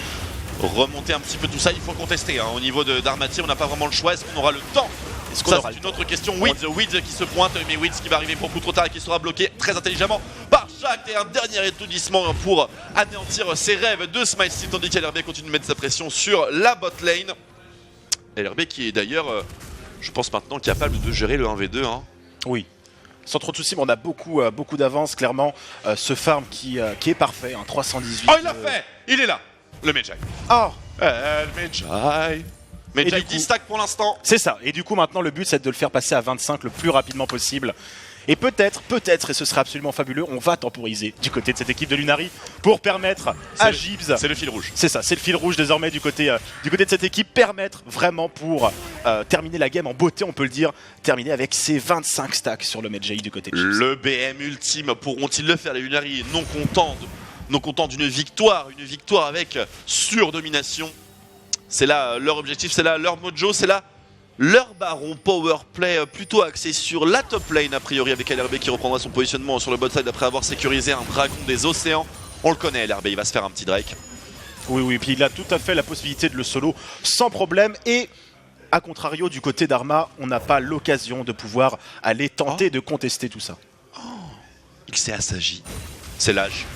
remonter un petit peu tout ça. Il faut contester. Hein. Au niveau d'Armati, on n'a pas vraiment le choix. Est-ce qu'on aura le temps ? Ça, c'est une autre question. Wids qui se pointe, mais Wids qui va arriver beaucoup trop tard et qui sera bloqué très intelligemment par Shaq. Et un dernier étourdissement pour anéantir ses rêves de Smile City, tandis qu'LRB continue de mettre sa pression sur la bot lane. LRB qui est d'ailleurs, je pense maintenant, capable de gérer le 1v2. Hein.
Oui. Sans trop de soucis, mais on a beaucoup d'avance, clairement. Ce farm qui est parfait, hein, 318.
Oh, il l'a fait. Il est là, le Mejai.
Oh,
le Mejai. Mejai 10 stack pour l'instant.
C'est ça. Et du coup, maintenant, le but, c'est de le faire passer à 25 le plus rapidement possible. Et peut-être, et ce serait absolument fabuleux, on va temporiser du côté de cette équipe de Lunari pour permettre à Gibbs.
C'est le fil rouge.
C'est ça, c'est le fil rouge désormais du côté de cette équipe. Permettre vraiment pour terminer la game en beauté, on peut le dire. Terminer avec ses 25 stacks sur le Mejai du côté de Gibbs.
Le BM ultime, pourront-ils le faire les Lunari non contents d'une victoire, une victoire avec surdomination. C'est là leur objectif, c'est là leur mojo, c'est là leur baron powerplay plutôt axé sur la top lane a priori avec LRB qui reprendra son positionnement sur le bot side après avoir sécurisé un dragon des océans. On le connaît LRB, il va se faire un petit Drake.
Oui, puis il a tout à fait la possibilité de le solo sans problème et a contrario du côté d'Arma, on n'a pas l'occasion de pouvoir aller tenter de contester tout ça.
Il s'est assagi, c'est l'âge.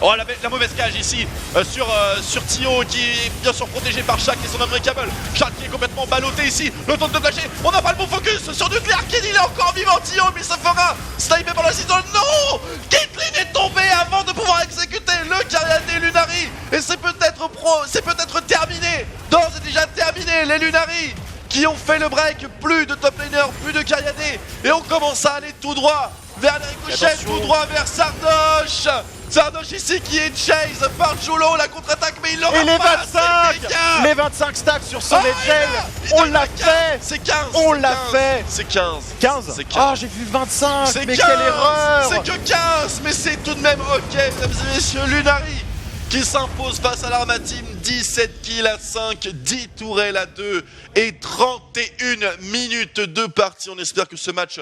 Oh la mauvaise cage ici sur Tio qui est bien sûr protégé par Shaq et son Unbreakable. Shaq qui est complètement ballotté ici, le temps de flasher, on n'a pas le bon focus sur Nuclear Kid, il est encore vivant Tio mais ça fera sniper par la saison. Non, Caitlyn est tombée avant de pouvoir exécuter le Kyriadé Lunari et c'est peut-être terminé, d'ores et déjà terminé. Les Lunari qui ont fait le break, plus de top laner, plus de Kyriadé et on commence à aller tout droit vers les ricochets, tout droit vers Sardoche. Sardoche ici qui est chase par Julo, la contre-attaque, mais il l'aura pas.
Les 25 stacks sur son Mejai, on l'a fait.
C'est 15.
On l'a fait.
C'est 15.
15.
C'est 15.
Ah, j'ai vu 25. Mais
15.
Quelle erreur.
C'est que 15, mais c'est tout de même ok, mesdames et messieurs. Lunari qui s'impose face à l'Arma Team, 17 kills à 5, 10 tourelles à 2 et 31 minutes de partie. On espère que ce match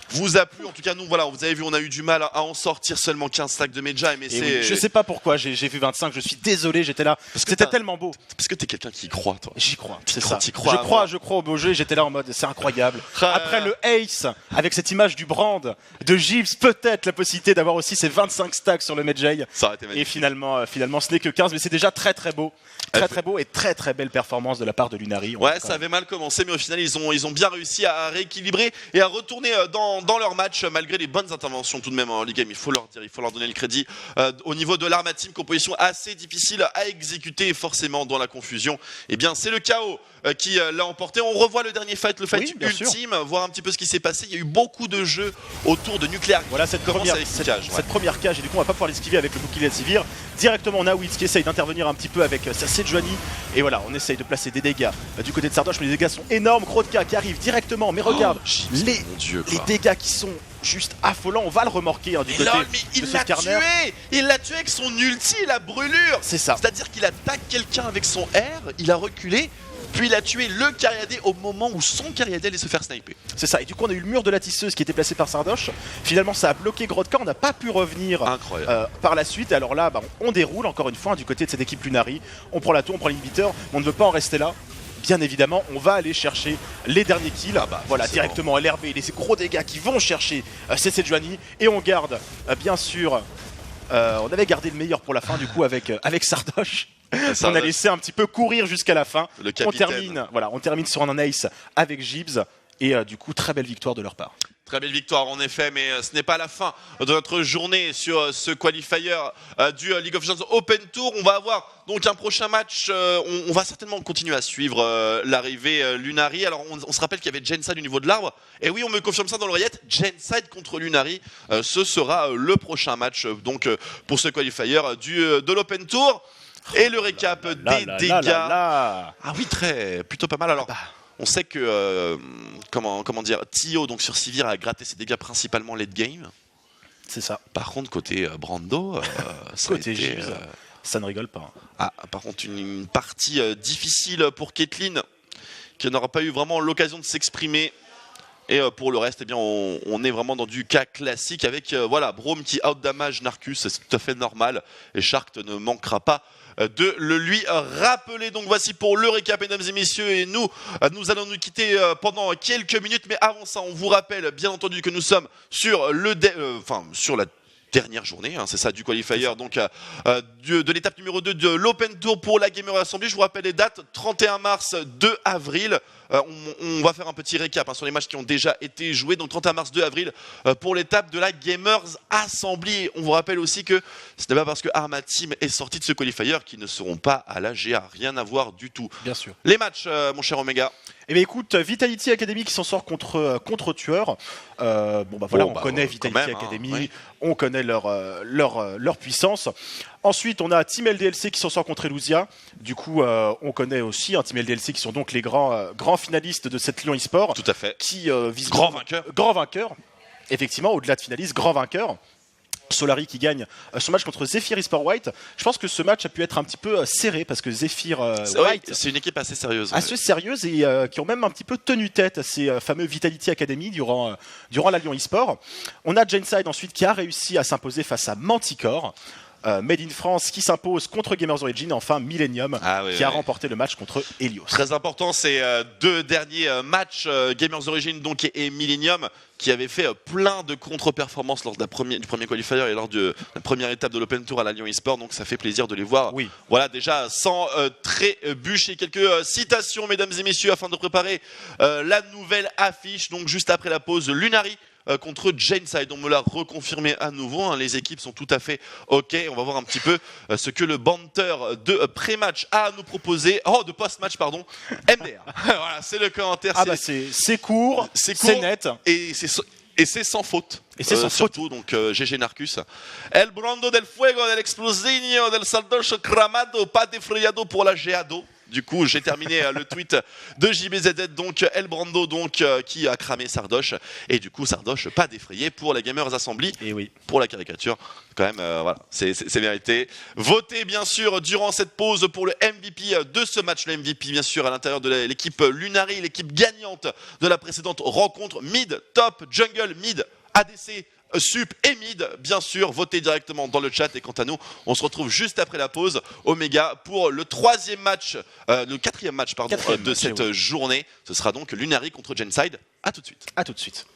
vous a plu. En tout cas, nous, voilà, vous avez vu, on a eu du mal à en sortir seulement 15 stacks de Mejai, mais c'est...
Oui, je sais pas pourquoi, j'ai vu 25, je suis désolé, j'étais là. C'était tellement beau.
Parce que t'es quelqu'un qui y croit, toi.
J'y crois, c'est ça. Je crois au beau jeu, j'étais là en mode, c'est incroyable. Après le Ace, avec cette image du brand de Gibbs, peut-être la possibilité d'avoir aussi ces 25 stacks sur le Mejai.
Ça aurait été magnifique.
Et finalement finalement ce n'est que 15, mais c'est déjà très très beau. Très beau et très belle performance de la part de Lunari.
Ouais, ça avait mal commencé, mais au final ils ont bien réussi à rééquilibrer et à retourner dans leur match malgré les bonnes interventions tout de même en League Game. Il faut leur dire, il faut leur donner le crédit. Au niveau de l'Arma Team, composition assez difficile à exécuter forcément dans la confusion. Eh bien, c'est le chaos qui l'a emporté. On revoit le dernier fight, le fight ultime, voir un petit peu ce qui s'est passé. Il y a eu beaucoup de jeux autour de Nuclear.
Voilà cette première cage et du coup on va pas pouvoir l'esquiver avec le bouclier de Sivir. Directement on a Wiz qui essaye d'intervenir un petit peu avec sa Sejuani et voilà on essaye de placer des dégâts du côté de Sardoche, mais les dégâts sont énormes. Krotka qui arrive directement, mais regarde les dégâts qui sont juste affolants. On va le remorquer du côté de ce Skarner.
Il l'a tué avec son ulti, la brûlure.
C'est ça.
C'est-à-dire qu'il attaque quelqu'un avec son R, il a reculé. Puis il a tué le Cariadé au moment où son Cariadé allait se faire sniper.
C'est ça, et du coup on a eu le mur de la tisseuse qui était placé par Sardoche. Finalement ça a bloqué Grodka, on n'a pas pu revenir par la suite. Et alors là on déroule encore une fois du côté de cette équipe Lunari. On prend la tour, on prend l'inhibiteur, mais on ne veut pas en rester là. Bien évidemment, on va aller chercher les derniers kills. Voilà, directement LRB, les gros dégâts qui vont chercher Sejuani. Et on garde bien sûr, on avait gardé le meilleur pour la fin du coup avec Sardoche. On a laissé un petit peu courir jusqu'à la fin. On termine sur un ace avec Gibbs et du coup très belle victoire de leur part.
Très belle victoire en effet, mais ce n'est pas la fin de notre journée sur ce qualifier du League of Legends Open Tour. On va avoir donc un prochain match, on va certainement continuer à suivre l'arrivée Lunari. Alors on se rappelle qu'il y avait Genside au niveau de l'arbre, et oui on me confirme ça dans l'oreillette, Genside contre Lunari, ce sera le prochain match donc pour ce qualifier de l'Open Tour. Et le récap des dégâts. Ah oui, plutôt pas mal. Alors, on sait que comment dire, Tio donc sur Sivir a gratté ses dégâts principalement late game.
C'est ça.
Par contre, côté Brando,
côté Gibbs, ça ne rigole pas.
Ah, par contre, une partie difficile pour Caitlyn, qui n'aura pas eu vraiment l'occasion de s'exprimer. Et pour le reste, eh bien, on est vraiment dans du cas classique avec Braum qui outdamage Narcus, c'est tout à fait normal. Et Shark ne manquera pas de le lui rappeler. Donc voici pour le récap, mesdames et messieurs, et nous allons nous quitter pendant quelques minutes, mais avant ça on vous rappelle bien entendu que nous sommes sur sur la dernière journée, c'est ça, du qualifier, donc de l'étape numéro 2 de l'Open Tour pour la Gamer Assembly. Je vous rappelle les dates, 31 mars, 2 avril. On va faire un petit récap sur les matchs qui ont déjà été joués. Donc 31 mars, 2 avril pour l'étape de la Gamers Assembly. On vous rappelle aussi que ce n'est pas parce que Arma Team est sorti de ce qualifier qu'ils ne seront pas à la GA. Rien à voir du tout.
Bien sûr.
Les matchs, mon cher Omega.
Eh bien écoute, Vitality Academy qui s'en sort contre Tueur. On connaît Vitality Academy, on connaît leur puissance. Ensuite, on a Team LDLC qui s'en sort contre Elusia. Du coup, on connaît aussi Team LDLC qui sont donc les grands finalistes de cette Lyon eSport.
Tout à fait.
Qui visent
grand
vainqueur. Effectivement, au-delà de finaliste, grand vainqueur. Solari qui gagne son match contre Zephyr eSport White. Je pense que ce match a pu être un petit peu serré parce que Zephyr White,
c'est une équipe assez sérieuse.
Assez sérieuse et qui ont même un petit peu tenu tête à ces fameux Vitality Academy durant la Lyon eSport. On a Genside ensuite qui a réussi à s'imposer face à Manticore. Made in France qui s'impose contre Gamers Origin, enfin Millennium qui a remporté le match contre Helios.
Très important, ces deux derniers matchs Gamers Origin donc et Millennium qui avaient fait plein de contre-performances lors du premier qualifier et lors de la première étape de l'Open Tour à la Lyon eSport, donc ça fait plaisir de les voir.
Oui.
Voilà, déjà sans trébucher. Quelques citations, mesdames et messieurs, afin de préparer la nouvelle affiche, donc juste après la pause, Lunari contre Genside. On me l'a reconfirmé à nouveau, les équipes sont tout à fait ok. On va voir un petit peu ce que le banter de pré-match a à nous proposer, de post-match pardon, MDR. Voilà, c'est le commentaire.
C'est court, c'est net
et c'est sans faute.
Et c'est sans faute.
Surtout, donc GG Narcus. El Brando del Fuego, del Explosinho, del Saldocho Cramado, pas défrayado pour la Geado. Du coup, j'ai terminé le tweet de JBZZ, donc El Brando, donc qui a cramé Sardoche, et du coup Sardoche pas défrayé pour la Gamers Assembly.
Et oui.
Pour la caricature, quand même, c'est mérité. Votez bien sûr durant cette pause pour le MVP de ce match, le MVP bien sûr à l'intérieur de l'équipe Lunari, l'équipe gagnante de la précédente rencontre, mid, top, jungle, mid, ADC. Sup et mid, bien sûr, votez directement dans le chat. Et quant à nous, on se retrouve juste après la pause, Omega, pour le quatrième match de cette journée. Ce sera donc Lunari contre Genside. À tout de suite.
À tout de suite.